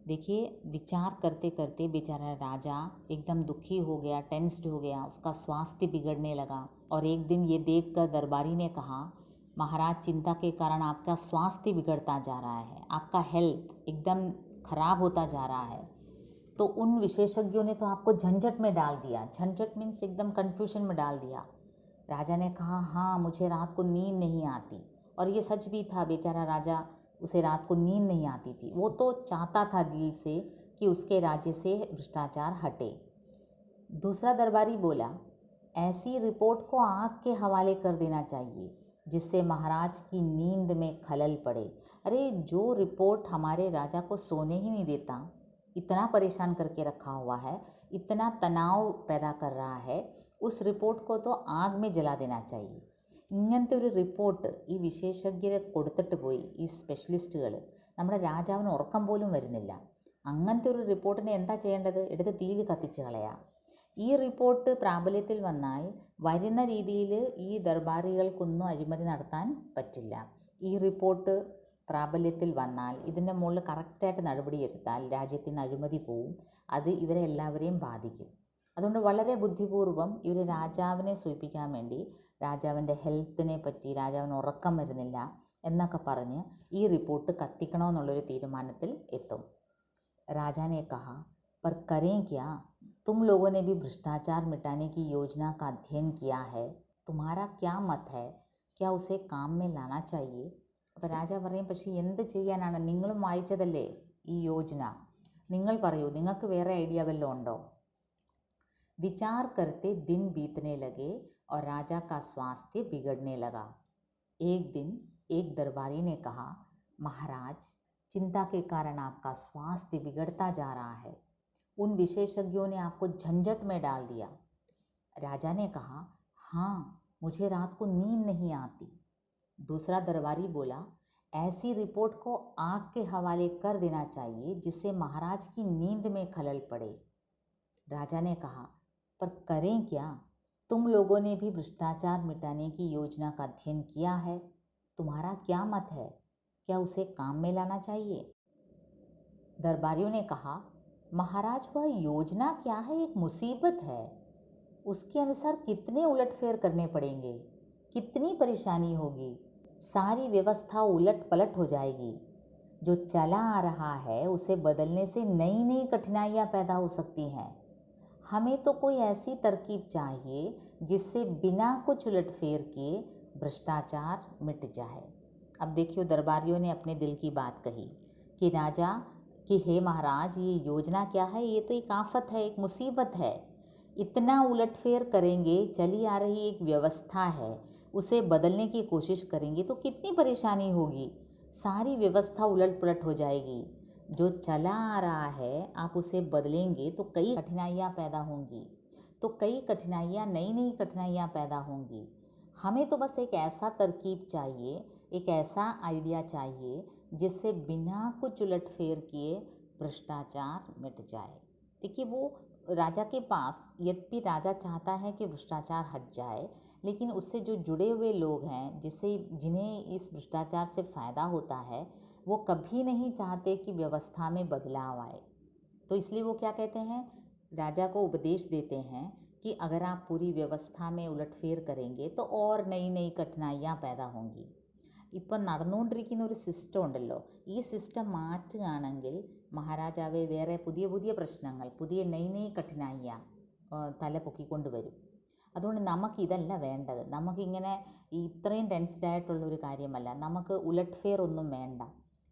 देखिए, विचार करते करते बेचारा राजा एकदम दुखी हो गया, टेंस्ड हो गया, उसका स्वास्थ्य बिगड़ने लगा. और एक दिन ये देखकर दरबारी ने कहा, महाराज, चिंता के कारण आपका स्वास्थ्य बिगड़ता जा रहा है, आपका हेल्थ एकदम खराब होता जा रहा है. तो उन विशेषज्ञों ने तो आपको झंझट में डाल दिया. झंझट मीन्स एकदम कन्फ्यूजन में डाल दिया. राजा ने कहा, हाँ मुझे रात को नींद नहीं आती. और ये सच भी था. बेचारा राजा, उसे रात को नींद नहीं आती थी. वो तो चाहता था दिल से कि उसके राज्य से भ्रष्टाचार हटे. दूसरा दरबारी बोला, ऐसी रिपोर्ट को आग के हवाले कर देना चाहिए जिससे महाराज की नींद में खलल पड़े. अरे, जो रिपोर्ट हमारे राजा को सोने ही नहीं देता, इतना परेशान करके रखा हुआ है, इतना तनाव पैदा कर रहा है, उस റിപ്പോർട്ട് को तो आग में जला देना चाहिए. ഇങ്ങനത്തെ ഒരു റിപ്പോർട്ട് ഈ വിശേഷജ്ഞരെ കൊടുത്തിട്ട് പോയി ഈ സ്പെഷ്യലിസ്റ്റുകൾ. നമ്മുടെ രാജാവിന് ഉറക്കം പോലും വരുന്നില്ല. അങ്ങനത്തെ ഒരു റിപ്പോർട്ടിനെ എന്താ ചെയ്യേണ്ടത്? എടുത്ത് തീയിൽ കത്തിച്ച് കളയാം. ഈ റിപ്പോർട്ട് പ്രാബല്യത്തിൽ വന്നാൽ വരുന്ന രീതിയിൽ ഈ ദർബാറികൾക്കൊന്നും അഴിമതി നടത്താൻ പറ്റില്ല. ഈ റിപ്പോർട്ട് പ്രാബല്യത്തിൽ വന്നാൽ ഇതിൻ്റെ മുകളിൽ കറക്റ്റായിട്ട് നടപടിയെടുത്താൽ രാജ്യത്തിന് അഴിമതി പോവും. അത് ഇവരെ എല്ലാവരെയും ബാധിക്കും. അതുകൊണ്ട് വളരെ ബുദ്ധിപൂർവ്വം ഇവർ രാജാവിനെ സൂചിപ്പിക്കാൻ വേണ്ടി രാജാവിൻ്റെ ഹെൽത്തിനെ പറ്റി, രാജാവിന് ഉറക്കം വരുന്നില്ല എന്നൊക്കെ പറഞ്ഞ് ഈ റിപ്പോർട്ട് കത്തിക്കണമെന്നുള്ളൊരു തീരുമാനത്തിൽ എത്തും. राजा ने कहा, पर करें क्या? तुम लोगों ने भी भ्रष्टाचार मिटाने की योजना का अध्ययन किया है. तुम्हारा क्या मत है? क्या उसे काम में लाना चाहिए? അപ്പോൾ രാജാ പറയും, പക്ഷേ എന്ത് ചെയ്യാനാണ്? നിങ്ങളും വായിച്ചതല്ലേ ഈ യോജന, നിങ്ങൾ പറയൂ, നിങ്ങൾക്ക് വേറെ ഐഡിയ വല്ലതും ഉണ്ടോ? विचार करते दिन बीतने लगे और राजा का स्वास्थ्य बिगड़ने लगा. एक दिन एक दरबारी ने कहा, महाराज, चिंता के कारण आपका स्वास्थ्य बिगड़ता जा रहा है. उन विशेषज्ञों ने आपको झंझट में डाल दिया. राजा ने कहा, हाँ मुझे रात को नींद नहीं आती. दूसरा दरबारी बोला, ऐसी रिपोर्ट को आग के हवाले कर देना चाहिए जिससे महाराज की नींद में खलल पड़े. राजा ने कहा, पर करें क्या? तुम लोगों ने भी भ्रष्टाचार मिटाने की योजना का अध्ययन किया है. तुम्हारा क्या मत है? क्या उसे काम में लाना चाहिए? दरबारियों ने कहा, महाराज, वह योजना क्या है? एक मुसीबत है. उसके अनुसार कितने उलटफेर करने पड़ेंगे, कितनी परेशानी होगी, सारी व्यवस्था उलट पलट हो जाएगी. जो चला आ रहा है उसे बदलने से नई नई कठिनाइयाँ पैदा हो सकती हैं. हमें तो कोई ऐसी तरकीब चाहिए जिससे बिना कुछ उलटफेर किए भ्रष्टाचार मिट जाए. अब देखियो, दरबारियों ने अपने दिल की बात कही कि राजा कि हे महाराज, ये योजना क्या है? ये तो एक आफत है, एक मुसीबत है. इतना उलटफेर करेंगे, चली आ रही एक व्यवस्था है, उसे बदलने की कोशिश करेंगे तो कितनी परेशानी होगी, सारी व्यवस्था उलट पलट हो जाएगी. जो चला आ रहा है आप उसे बदलेंगे तो कई कठिनाइयाँ पैदा होंगी, तो कई कठिनाइयाँ, नई नई कठिनाइयाँ पैदा होंगी. हमें तो बस एक ऐसा तरकीब चाहिए एक ऐसा आइडिया चाहिए जिससे बिना कुछ उलटफेर किए भ्रष्टाचार मिट जाए। देखिए वो राजा के पास, यद्यपि राजा चाहता है कि भ्रष्टाचार हट जाए, लेकिन उससे जो जुड़े हुए लोग हैं जिन्हें इस भ्रष्टाचार से फ़ायदा होता है, वो कभी नहीं चाहते कि व्यवस्था में बदलाव आए। तो इसलिए वो क्या कहते हैं, राजा को उपदेश देते हैं कि अगर आप पूरी व्यवस्था में उलटफेर करेंगे तो और नई नई കഠിനായിയാ पैदा होंगी। ഇപ്പം നടന്നുകൊണ്ടിരിക്കുന്ന ഒരു സിസ്റ്റം ഉണ്ടല്ലോ, ഈ സിസ്റ്റം മാറ്റുകയാണെങ്കിൽ മഹാരാജാവെ വേറെ പുതിയ പുതിയ പ്രശ്നങ്ങൾ, പുതിയ നई नई കഠിനായിയാ തല പൊക്കിക്കൊണ്ട് വരും. അതുകൊണ്ട് നമുക്കിതല്ല വേണ്ടത്. നമുക്കിങ്ങനെ ഇത്രയും ടെൻസ്ഡ് ആയിട്ടുള്ളൊരു കാര്യമല്ല. നമുക്ക് ഉലട്ഫെയർ ഒന്നും വേണ്ട.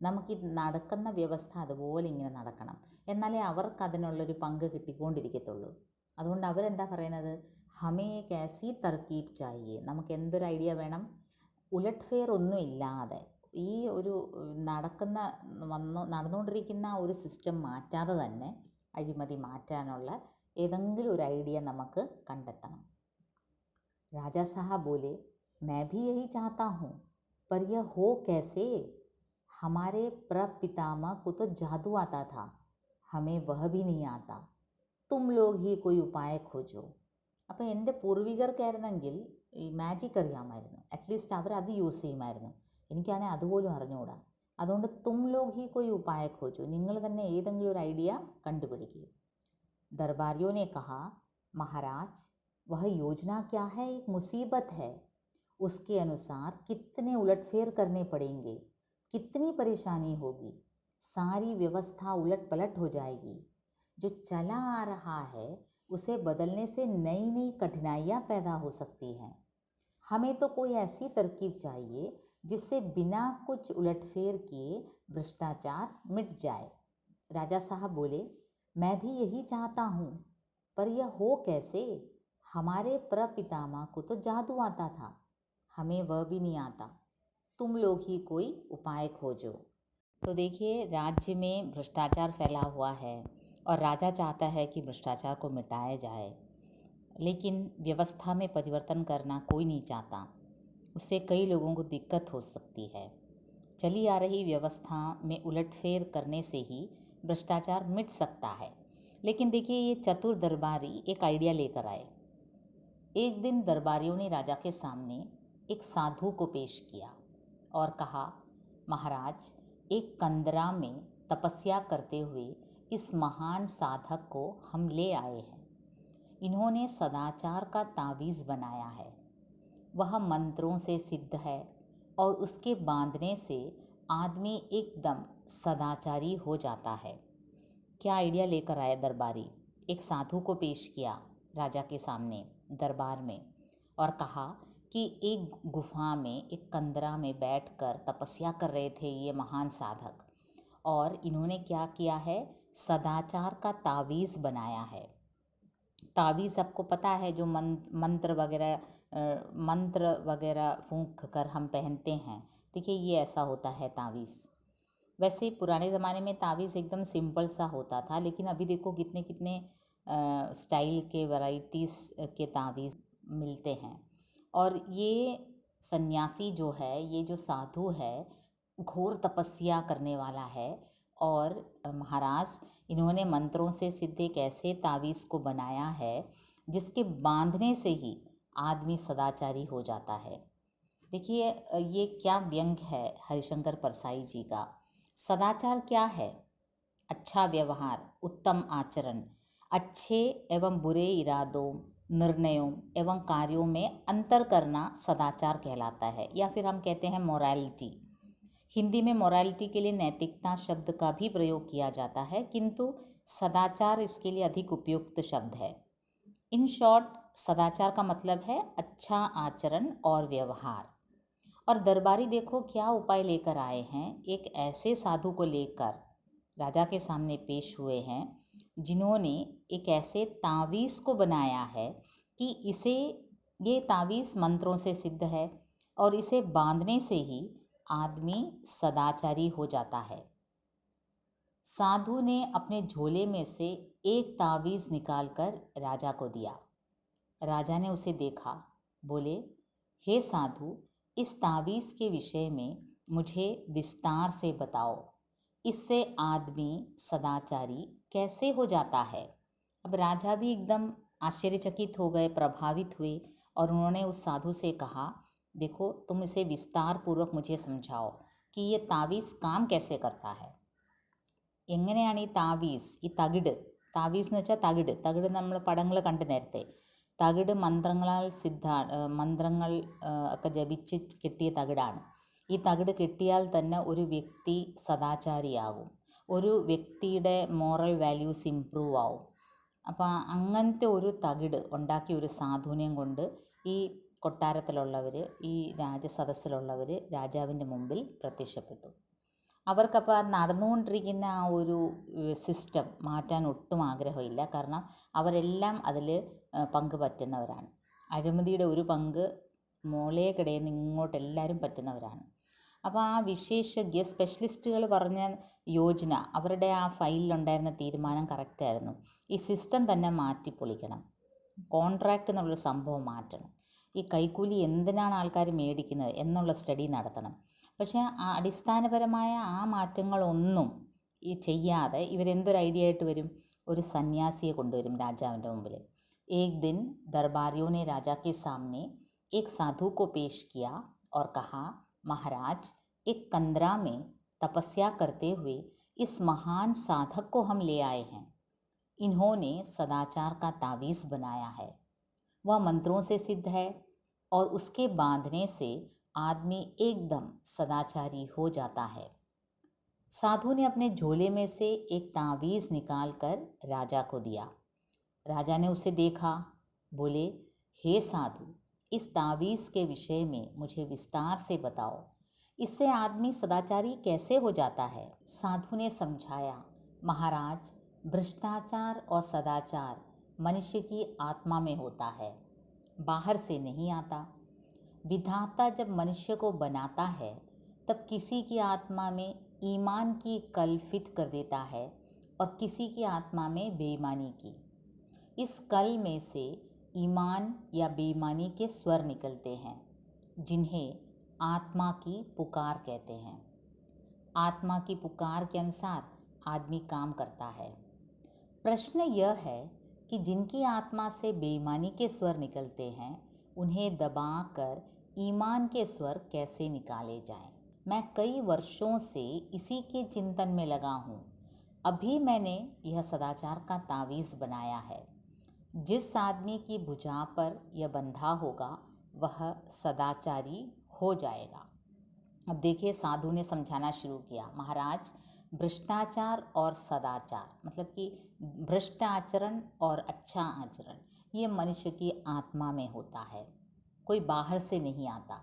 നമുക്ക് നടക്കുന്ന വ്യവസ്ഥ അതുപോലെ ഇങ്ങനെ നടക്കണം. എന്നാലേ അവർക്ക് അതിനുള്ളൊരു പങ്ക് കിട്ടിക്കൊണ്ടിരിക്കത്തുള്ളൂ. അതുകൊണ്ട് അവരെന്താ പറയുന്നത്, ഹമേ ഏക് ऐसी तरकीब चाहिए. നമുക്ക് എന്തൊരു ഐഡിയ വേണം, ഉലട്ഫെയർ ഒന്നും ഇല്ലാതെ ഈ ഒരു നടന്നുകൊണ്ടിരിക്കുന്ന ഒരു സിസ്റ്റം മാറ്റാതെ തന്നെ അഴിമതി മാറ്റാനുള്ള ഏതെങ്കിലും ഒരു ഐഡിയ നമുക്ക് കണ്ടെത്തണം. राजा साहब बोले, मैं भी यही चाहता हूँ, पर यह हो कैसे? हमारे प्रपितामह को तो जादू आता था, हमें वह भी नहीं आता. तुम लोग ही कोई उपाय खोजो. അപ്പോൾ എൻ്റെ പൂർവികർക്കായിരുന്നെങ്കിൽ ഈ മാജിക് അറിയാമായിരുന്നു, അറ്റ്ലീസ്റ്റ് അവർ അത് യൂസ് ചെയ്യുമായിരുന്നു. എനിക്കാണെങ്കിൽ അതുപോലും അറിഞ്ഞുകൂടാ. അതുകൊണ്ട് തും ലോഗ് ഹി कोई उपाय खोजो, നിങ്ങൾ തന്നെ ഏതെങ്കിലും ഒരു ഐഡിയ കണ്ടുപിടിക്കുക. दरबारियों ने कहा, महाराज वह योजना क्या है, एक मुसीबत है. उसके अनुसार कितने उलटफेर करने पड़ेंगे, कितनी परेशानी होगी, सारी व्यवस्था उलट पलट हो जाएगी. जो चला आ रहा है उसे बदलने से नई नई कठिनाइयाँ पैदा हो सकती हैं. हमें तो कोई ऐसी तरकीब चाहिए जिससे बिना कुछ उलटफेर किए भ्रष्टाचार मिट जाए. राजा साहब बोले, मैं भी यही चाहता हूँ, पर यह हो कैसे? हमारे प्रपितामह को तो जादू आता था, हमें वह भी नहीं आता. तुम लोग ही कोई उपाय खोजो. तो देखिए, राज्य में भ्रष्टाचार फैला हुआ है और राजा चाहता है कि भ्रष्टाचार को मिटाया जाए, लेकिन व्यवस्था में परिवर्तन करना कोई नहीं चाहता. उससे कई लोगों को दिक्कत हो सकती है. चली आ रही व्यवस्था में उलटफेर करने से ही भ्रष्टाचार मिट सकता है. लेकिन देखिए, ये चतुर दरबारी एक आइडिया लेकर आए. एक दिन दरबारियों ने राजा के सामने एक साधु को पेश किया और कहा, महाराज, एक कंदरा में तपस्या करते हुए इस महान साधक को हम ले आए हैं. इन्होंने सदाचार का तावीज़ बनाया है. वह मंत्रों से सिद्ध है और उसके बांधने से आदमी एकदम सदाचारी हो जाता है. क्या आइडिया लेकर आया दरबारी. एक साधु को पेश किया राजा के सामने दरबार में और कहा कि एक गुफा में, एक कंदरा में बैठकर तपस्या कर रहे थे ये महान साधक, और इन्होंने क्या किया है, सदाचार का तावीज़ बनाया है. तावीज़ आपको पता है, जो मंत्र वगैरह फूंक कर हम पहनते हैं. देखिए, ये ऐसा होता है तावीज़. वैसे पुराने ज़माने में तावीज़ एकदम सिंपल सा होता था, लेकिन अभी देखो कितने कितने स्टाइल के वैराइटीज़ के तावीज़ मिलते हैं. और ये सन्यासी जो है, ये जो साधु है, घोर तपस्या करने वाला है. और महाराज, इन्होंने मंत्रों से सिद्ध एक ऐसे तावीज़ को बनाया है जिसके बांधने से ही आदमी सदाचारी हो जाता है. देखिए, ये क्या व्यंग है हरिशंकर परसाई जी का. सदाचार क्या है? अच्छा व्यवहार, उत्तम आचरण, अच्छे एवं बुरे इरादों, निर्णयों एवं कार्यों में अंतर करना सदाचार कहलाता है, या फिर हम कहते हैं मोरालिटी. हिंदी में मोरालिटी के लिए नैतिकता शब्द का भी प्रयोग किया जाता है, किंतु सदाचार इसके लिए अधिक उपयुक्त शब्द है. इन शॉर्ट, सदाचार का मतलब है अच्छा आचरण और व्यवहार. और दरबारी देखो क्या उपाय लेकर आए हैं. एक ऐसे साधु को लेकर राजा के सामने पेश हुए हैं जिन्होंने एक ऐसे तावीज़ को बनाया है कि ये तावीज़ मंत्रों से सिद्ध है और इसे बांधने से ही आदमी सदाचारी हो जाता है. साधु ने अपने झोले में से एक तावीज़ निकालकर राजा को दिया. राजा ने उसे देखा, बोले, हे साधु, इस तावीज़ के विषय में मुझे विस्तार से बताओ, इससे आदमी सदाचारी कैसे हो जाता है। अब राजा भी एकदम आश्चर्यचकित हो गए, प्रभावित हुए, और उन्होंने उस साधु से कहा, देखो तुम इसे विस्तार पूर्वक मुझे समझाओ कि ये तावीज़ काम कैसे करता है, എങ്ങനെയാണ് ഈ താവീസ്, ഈ തകിട്, താവീസ് എന്ന് വെച്ചാൽ തകിട്, തകിട് നമ്മൾ പടങ്ങൾ കണ്ട് നേരത്തെ, തകിട് മന്ത്രങ്ങളാൽ മന്ത്രങ്ങൾ ഒക്കെ ജപിച്ച് കെട്ടിയ തകിടാണ്. ഈ തകിട് കെട്ടിയാൽ തന്നെ ഒരു വ്യക്തി സദാചാരിയാകും, ഒരു വ്യക്തിയുടെ മോറൽ വാല്യൂസ് ഇമ്പ്രൂവ് ആവും. അപ്പോൾ അങ്ങനത്തെ ഒരു തകിട് ഉണ്ടാക്കിയ ഒരു സാധുവിനെയും കൊണ്ട് ഈ കൊട്ടാരത്തിലുള്ളവർ, ഈ രാജസദസ്സിലുള്ളവർ രാജാവിൻ്റെ മുമ്പിൽ പ്രത്യക്ഷപ്പെട്ടു. അവർക്കപ്പോൾ നടന്നുകൊണ്ടിരിക്കുന്ന ആ ഒരു സിസ്റ്റം മാറ്റാൻ ഒട്ടും ആഗ്രഹമില്ല. കാരണം അവരെല്ലാം അതിൽ പങ്ക് പറ്റുന്നവരാണ്. അഴിമതിയുടെ ഒരു പങ്ക് മോളേക്കിടയിൽ നിന്ന് ഇങ്ങോട്ട് എല്ലാവരും പറ്റുന്നവരാണ്. അപ്പോൾ ആ വിശേഷജ്ഞ സ്പെഷ്യലിസ്റ്റുകൾ പറഞ്ഞ യോജന, അവരുടെ ആ ഫയലിലുണ്ടായിരുന്ന തീരുമാനം കറക്റ്റായിരുന്നു. ഈ സിസ്റ്റം തന്നെ മാറ്റിപ്പൊളിക്കണം, കോൺട്രാക്റ്റ് എന്നുള്ളൊരു സംഭവം മാറ്റണം, ഈ കൈക്കൂലി എന്തിനാണ് ആൾക്കാർ മേടിക്കുന്നത് എന്നുള്ള സ്റ്റഡി നടത്തണം. പക്ഷേ ആ അടിസ്ഥാനപരമായ ആ മാറ്റങ്ങളൊന്നും ഈ ചെയ്യാതെ ഇവരെന്തൊരു ഐഡിയ ആയിട്ട് വരും, ഒരു സന്യാസിയെ കൊണ്ടുവരും രാജാവിൻ്റെ മുമ്പിൽ. एक दिन दरबारियों ने राजा के सामने एक साधु को पेश किया और कहा, महाराज, एक कंदरा में तपस्या करते हुए इस महान साधक को हम ले आए हैं. इन्होंने सदाचार का तावीज़ बनाया है. वह मंत्रों से सिद्ध है और उसके बांधने से आदमी एकदम सदाचारी हो जाता है. साधु ने अपने झोले में से एक तावीज़ निकाल कर राजा को दिया. राजा ने उसे देखा, बोले, हे साधु, इस तावीज़ के विषय में मुझे विस्तार से बताओ, इससे आदमी सदाचारी कैसे हो जाता है. साधु ने समझाया, महाराज, भ्रष्टाचार और सदाचार मनुष्य की आत्मा में होता है, बाहर से नहीं आता. विधाता जब मनुष्य को बनाता है तब किसी की आत्मा में ईमान की कल फिट कर देता है और किसी की आत्मा में बेईमानी की. इस कल में से ईमान या बेईमानी के स्वर निकलते हैं, जिन्हें आत्मा की पुकार कहते हैं. आत्मा की पुकार के अनुसार आदमी काम करता है. प्रश्न यह है कि जिनकी आत्मा से बेईमानी के स्वर निकलते हैं, उन्हें दबाकर ईमान के स्वर कैसे निकाले जाएं. मैं कई वर्षों से इसी के चिंतन में लगा हूँ. अभी मैंने यह सदाचार का तावीज़ बनाया है. जिस आदमी की भुजा पर यह बंधा होगा वह सदाचारी हो जाएगा. अब देखिए, साधु ने समझाना शुरू किया, महाराज, भ्रष्टाचार और सदाचार मतलब कि भ्रष्ट आचरण और अच्छा आचरण ये मनुष्य की आत्मा में होता है, कोई बाहर से नहीं आता.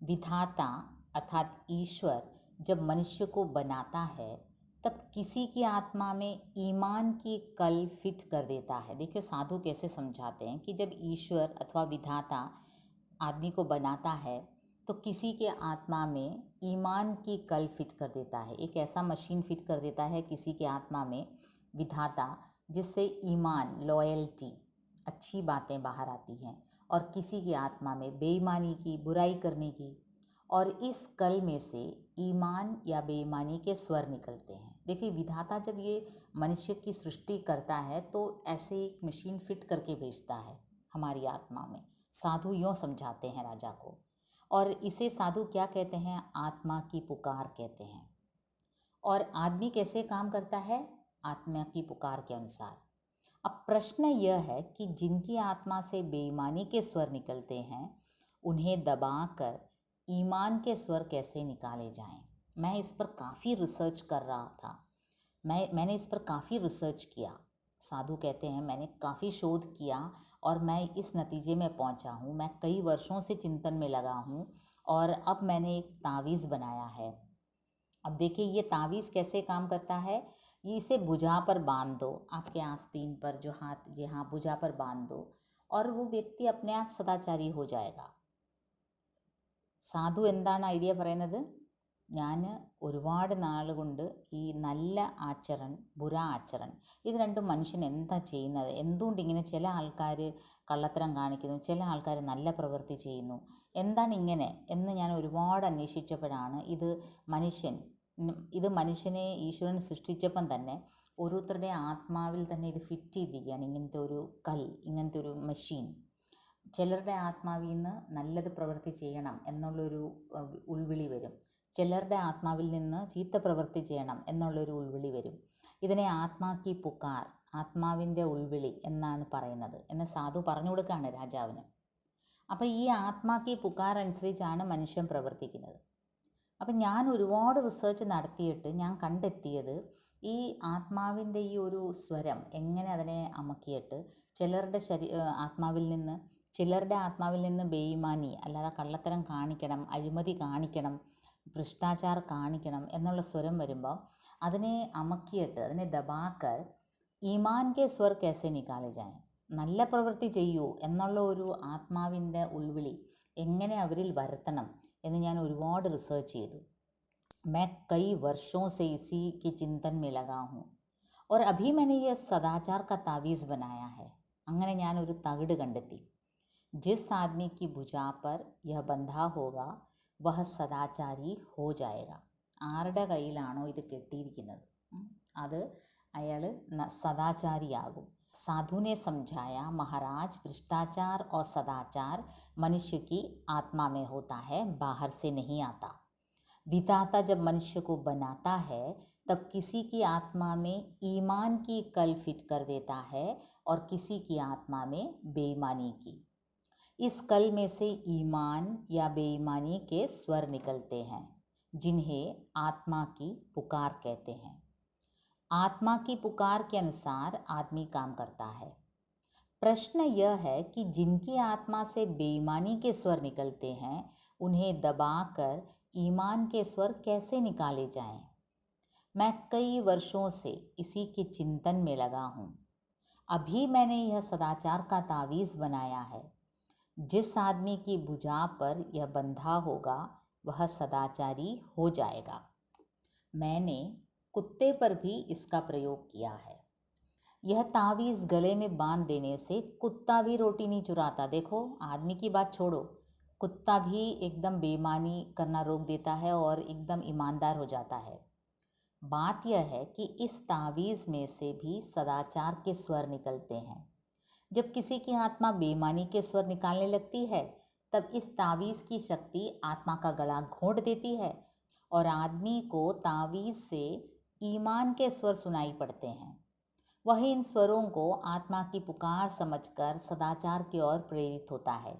विधाता अर्थात ईश्वर जब मनुष्य को बनाता है तब किसी की आत्मा में ईमान की कल फिट कर देता है. देखिए साधु कैसे समझाते हैं कि जब ईश्वर अथवा विधाता आदमी को बनाता है तो किसी के आत्मा में ईमान की कल फिट कर देता है. एक ऐसा मशीन फिट कर देता है किसी के आत्मा में विधाता, जिससे ईमान, लॉयल्टी, अच्छी बातें बाहर आती हैं, और किसी की आत्मा में बेईमानी की, बुराई करने की. और इस कल में से ईमान या बेईमानी के स्वर निकलते हैं. देखिए विधाता जब ये मनुष्य की सृष्टि करता है तो ऐसे एक मशीन फिट करके भेजता है हमारी आत्मा में. साधु यूँ समझाते हैं राजा को, और इसे साधु क्या कहते हैं, आत्मा की पुकार कहते हैं. और आदमी कैसे काम करता है, आत्मा की पुकार के अनुसार. अब प्रश्न यह है कि जिनकी आत्मा से बेईमानी के स्वर निकलते हैं उन्हें दबाकर ईमान के स्वर कैसे निकाले जाएं. मैं इस पर काफ़ी रिसर्च कर रहा था, मैंने इस पर काफ़ी रिसर्च किया. साधु कहते हैं मैंने काफ़ी शोध किया और मैं इस नतीजे में पहुंचा हूँ. मैं कई वर्षों से चिंतन में लगा हूँ और अब मैंने एक तावीज़ बनाया है. अब देखिए ये तावीज़ कैसे काम करता है. ये इसे भुजा पर बांध दो, आपके आस्तीन पर जो हाथ, जी हाँ, भुजा पर बांध दो और वो व्यक्ति अपने आप सदाचारी हो जाएगा. സാധു എന്താണ് ഐഡിയ പറയുന്നത്, ഞാൻ ഒരുപാട് നാൾ കൊണ്ട് ഈ നല്ല ആചരൺ ബുറ ആചരൺ ഇത് രണ്ടും മനുഷ്യൻ എന്താ ചെയ്യുന്നത്, എന്തുകൊണ്ട് ഇങ്ങനെ ചില ആൾക്കാർ കള്ളത്തരം കാണിക്കുന്നു, ചില ആൾക്കാർ നല്ല പ്രവൃത്തി ചെയ്യുന്നു, എന്താണ് ഇങ്ങനെ എന്ന് ഞാൻ ഒരുപാട് അന്വേഷിച്ചപ്പോഴാണ് ഇത് മനുഷ്യനെ ഈശ്വരൻ സൃഷ്ടിച്ചപ്പം തന്നെ ഓരോരുത്തരുടെ ആത്മാവിൽ തന്നെ ഇത് ഫിറ്റ് ചെയ്തിരിക്കുകയാണ്. ഇങ്ങനത്തെ ഒരു ഇങ്ങനത്തെ ഒരു മെഷീൻ ചിലരുടെ ആത്മാവിൽ നിന്ന് നല്ലത് പ്രവൃത്തി ചെയ്യണം എന്നുള്ളൊരു ഉൾവിളി വരും, ചിലരുടെ ആത്മാവിൽ നിന്ന് ചീത്ത പ്രവൃത്തി ചെയ്യണം എന്നുള്ളൊരു ഉൾവിളി വരും. ഇതിനെ ആത്മാ കി പുക്കാർ, ആത്മാവിൻ്റെ ഉൾവിളി എന്നാണ് പറയുന്നത് എന്ന് സാധു പറഞ്ഞു കൊടുക്കുകയാണ് രാജാവിന്. അപ്പോൾ ഈ ആത്മാ കി പുക്കാർ അനുസരിച്ചാണ് മനുഷ്യൻ പ്രവർത്തിക്കുന്നത്. അപ്പം ഞാൻ ഒരുപാട് റിസർച്ച് നടത്തിയിട്ട് ഞാൻ കണ്ടെത്തിയത് ഈ ആത്മാവിൻ്റെ ഈ ഒരു സ്വരം എങ്ങനെ അതിനെ അമക്കിയിട്ട് ചിലരുടെ ആത്മാവിൽ നിന്ന് ബേയിമാനി, അല്ലാതെ കള്ളത്തരം കാണിക്കണം, അഴിമതി കാണിക്കണം, ഭ്രഷ്ടാചാർ കാണിക്കണം എന്നുള്ള സ്വരം വരുമ്പോൾ അതിനെ അമക്കിയിട്ട് അതിനെ ദബാക്കർ ഈമാൻ കെ സ്വർ കേസെ നിക്കാലെ ജായേ, നല്ല പ്രവൃത്തി ചെയ്യൂ എന്നുള്ള ഒരു ആത്മാവിൻ്റെ ഉൾവിളി എങ്ങനെ അവരിൽ വരുത്തണം എന്ന് ഞാൻ ഒരുപാട് റിസർച്ച് ചെയ്തു. मैं कई वर्षों से इसी के चिंतन में लगा हूँ और अभी मैंने यह सदाचार का तावीज़ बनाया है. അങ്ങനെ ഞാനൊരു തകിട് കണ്ടെത്തി. ജിസ് ആദ്മി की भुजा पर यह बंधा होगा वह सदाचारी हो जाएगा. ആരുടെ കയ്യിലാണോ ഇത് കെട്ടിയിരിക്കുന്നത് അത് അയാൾ സദാചാരിയാകും. साधु ने समझाया, महाराज भ्रष्टाचार और सदाचार मनुष्य की आत्मा में होता है, बाहर से नहीं आता. विधाता जब मनुष्य को बनाता है तब किसी की आत्मा में ईमान की कल फिट कर देता है और किसी की आत्मा में बेईमानी की. इस कल में से ईमान या बेईमानी के स्वर निकलते हैं जिन्हें आत्मा की पुकार कहते हैं. आत्मा की पुकार के अनुसार आदमी काम करता है. प्रश्न यह है कि जिनकी आत्मा से बेईमानी के स्वर निकलते हैं उन्हें दबाकर ईमान के स्वर कैसे निकाले जाएं. मैं कई वर्षों से इसी के चिंतन में लगा हूँ. अभी मैंने यह सदाचार का तावीज़ बनाया है. जिस आदमी की भुजा पर यह बंधा होगा वह सदाचारी हो जाएगा. मैंने कुत्ते पर भी इसका प्रयोग किया है. यह तावीज़ गले में बांध देने से कुत्ता भी रोटी नहीं चुराता. देखो, आदमी की बात छोड़ो, कुत्ता भी एकदम बेईमानी करना रोक देता है और एकदम ईमानदार हो जाता है. बात यह है कि इस तावीज़ में से भी सदाचार के स्वर निकलते हैं. जब किसी की आत्मा बेईमानी के स्वर निकालने लगती है तब इस तावीज़ की शक्ति आत्मा का गला घोंट देती है और आदमी को तावीज़ से ईमान के स्वर सुनाई पड़ते हैं. वह इन स्वरों को आत्मा की पुकार समझकर सदाचार की ओर प्रेरित होता है.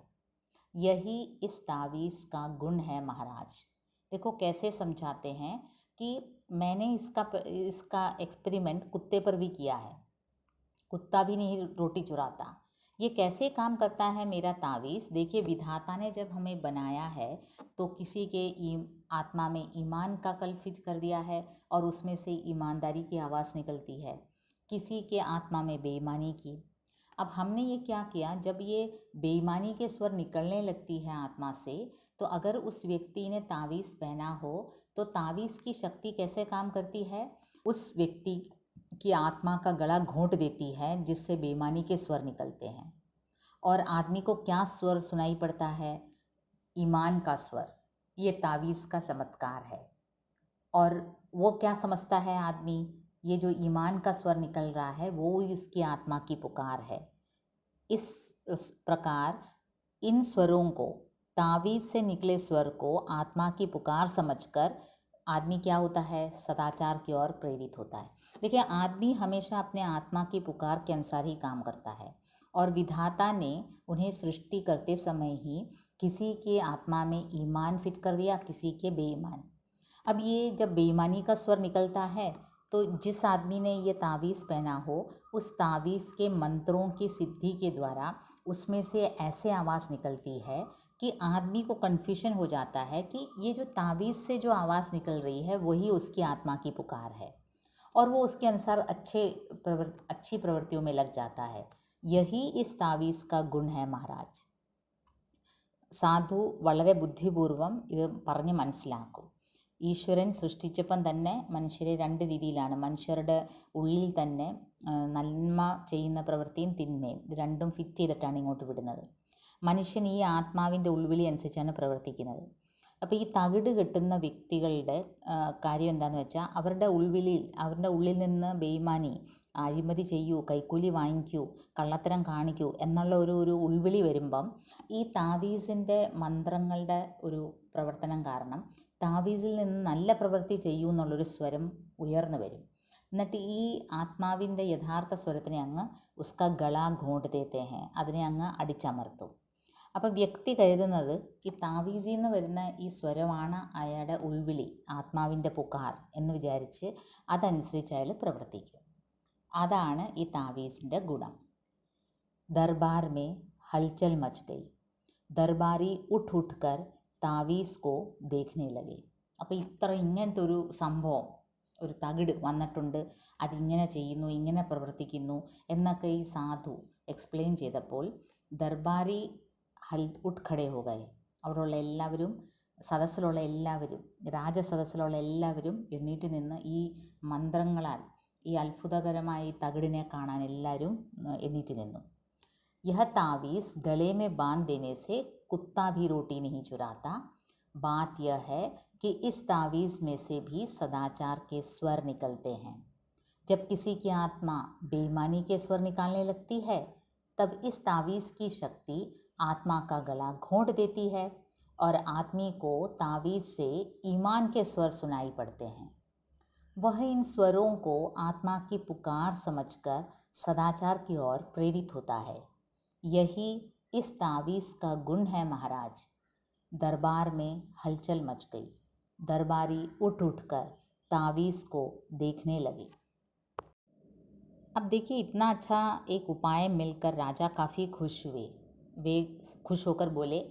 यही इस तावीज़ का गुण है महाराज. देखो कैसे समझाते हैं कि मैंने इसका एक्सपेरिमेंट कुत्ते पर भी किया है. कुत्ता भी नहीं रोटी चुराता. ये कैसे काम करता है मेरा तावीज़. देखिए, विधाता ने जब हमें बनाया है तो किसी के आत्मा में ईमान का कल फिट कर दिया है और उसमें से ईमानदारी की आवाज़ निकलती है, किसी के आत्मा में बेईमानी की. अब हमने ये क्या किया, जब ये बेईमानी के स्वर निकलने लगती है आत्मा से, तो अगर उस व्यक्ति ने तावीज़ पहना हो तो तावीज़ की शक्ति कैसे काम करती है, उस व्यक्ति की आत्मा का गला घोंट देती है जिससे बेईमानी के स्वर निकलते हैं. और आदमी को क्या स्वर सुनाई पड़ता है, ईमान का स्वर. ये तावीज़ का चमत्कार है. और वो क्या समझता है आदमी, ये जो ईमान का स्वर निकल रहा है वो इसकी आत्मा की पुकार है. इस प्रकार इन स्वरों को, तावीज़ से निकले स्वर को आत्मा की पुकार समझकर आदमी क्या होता है, सदाचार की ओर प्रेरित होता है. देखिए, आदमी हमेशा अपने आत्मा की पुकार के अनुसार ही काम करता है और विधाता ने उन्हें सृष्टि करते समय ही किसी के आत्मा में ईमान फिट कर दिया, किसी के बेईमान. अब ये जब बेईमानी का स्वर निकलता है तो जिस आदमी ने ये तावीज़ पहना हो, उस तावीज़ के मंत्रों की सिद्धि के द्वारा उसमें से ऐसे आवाज़ निकलती है कि आदमी को कन्फ्यूजन हो जाता है कि ये जो तावीज़ से जो आवाज़ निकल रही है वही उसकी आत्मा की पुकार है और वो उसके अनुसार अच्छी प्रवृत्तियों में लग जाता है. यही इस तावीज़ का गुण है महाराज. സാധു വളരെ ബുദ്ധിപൂർവം ഇത് പറഞ്ഞ് മനസ്സിലാക്കും. ഈശ്വരൻ സൃഷ്ടിച്ചപ്പം തന്നെ മനുഷ്യരെ രണ്ട് രീതിയിലാണ്. മനുഷ്യരുടെ ഉള്ളിൽ തന്നെ നന്മ ചെയ്യുന്ന പ്രവൃത്തിയും തിന്മയും ഇത് രണ്ടും ഫിറ്റ് ചെയ്തിട്ടാണ് ഇങ്ങോട്ട് വിടുന്നത്. മനുഷ്യൻ ഈ ആത്മാവിൻ്റെ ഉൾവിളി അനുസരിച്ചാണ് പ്രവർത്തിക്കുന്നത്. അപ്പോൾ ഈ തകിട് കെട്ടുന്ന വ്യക്തികളുടെ കാര്യം എന്താണെന്ന് വെച്ചാൽ അവരുടെ ഉള്ളിൽ നിന്ന് ബേയിമാനി, അഴിമതി ചെയ്യൂ, കൈക്കൂലി വാങ്ങിക്കൂ, കള്ളത്തരം കാണിക്കൂ എന്നുള്ള ഒരു ഉൾവിളി വരുമ്പം ഈ താവീസിൻ്റെ മന്ത്രങ്ങളുടെ ഒരു പ്രവർത്തനം കാരണം താവീസിൽ നിന്ന് നല്ല പ്രവൃത്തി ചെയ്യൂ എന്നുള്ളൊരു സ്വരം ഉയർന്നു വരും. എന്നിട്ട് ഈ ആത്മാവിൻ്റെ യഥാർത്ഥ സ്വരത്തിനെ അങ്ങ് ഉസ്ക ഗള ഘോണ്ട് ദേത്തെ ഹേ, അതിനെ അങ്ങ് അടിച്ചമർത്തും. അപ്പം വ്യക്തി കരുതുന്നത് ഈ താവീസിൽ നിന്ന് വരുന്ന ഈ സ്വരമാണ് അയാളുടെ ഉൾവിളി, ആത്മാവിൻ്റെ പുകാർ എന്ന് വിചാരിച്ച് അതനുസരിച്ച് അയാൾ പ്രവർത്തിക്കും. അതാണ് ഈ താവീസിൻ്റെ ഗുണം. ദർബാർ മേ ഹൽചൽ മച്ച് ഗई, ദർബാരി ഉഠ് കർ താവീസ് കോ ദേഖ്നെ ലഗെ. അപ്പോൾ ഇങ്ങനത്തെ ഒരു സംഭവം, ഒരു തകിട് വന്നിട്ടുണ്ട്, അതിങ്ങനെ ചെയ്യുന്നു, ഇങ്ങനെ പ്രവർത്തിക്കുന്നു എന്നൊക്കെ ഈ സാധു എക്സ്പ്ലെയിൻ ചെയ്തപ്പോൾ ദർബാരി ഉഠ് ഖടെ ഹോ ഗए. അവിടെയുള്ള എല്ലാവരും, സദസ്സിലുള്ള എല്ലാവരും, രാജസദസ്സിലുള്ള എല്ലാവരും എണ്ണീറ്റ് നിന്ന് ഈ മന്ത്രങ്ങളാൽ ഈ അത്ഭുതകരമായ ഈ തകിടിനെ കാണാൻ എല്ലാവരും എണ്ണീറ്റ് നിന്നു. यह तावीज़ गले में बांध देने से कुत्ता भी रोटी नहीं चुराता. बात यह है कि इस तावीज़ में से भी सदाचार के स्वर निकलते हैं. जब किसी की आत्मा बेईमानी के स्वर निकालने लगती है तब इस तावीज़ की शक्ति आत्मा का गला घोंट देती है और आदमी को तावीज़ से ईमान के स्वर सुनाई पड़ते हैं. वह इन स्वरों को आत्मा की पुकार समझकर सदाचार की ओर प्रेरित होता है. यही इस तावीज़ का गुण है महाराज. दरबार में हलचल मच गई, दरबारी उठ कर तावीज़ को देखने लगे. अब देखिए, इतना अच्छा एक उपाय मिलकर राजा काफ़ी खुश हुए. वे खुश होकर बोले,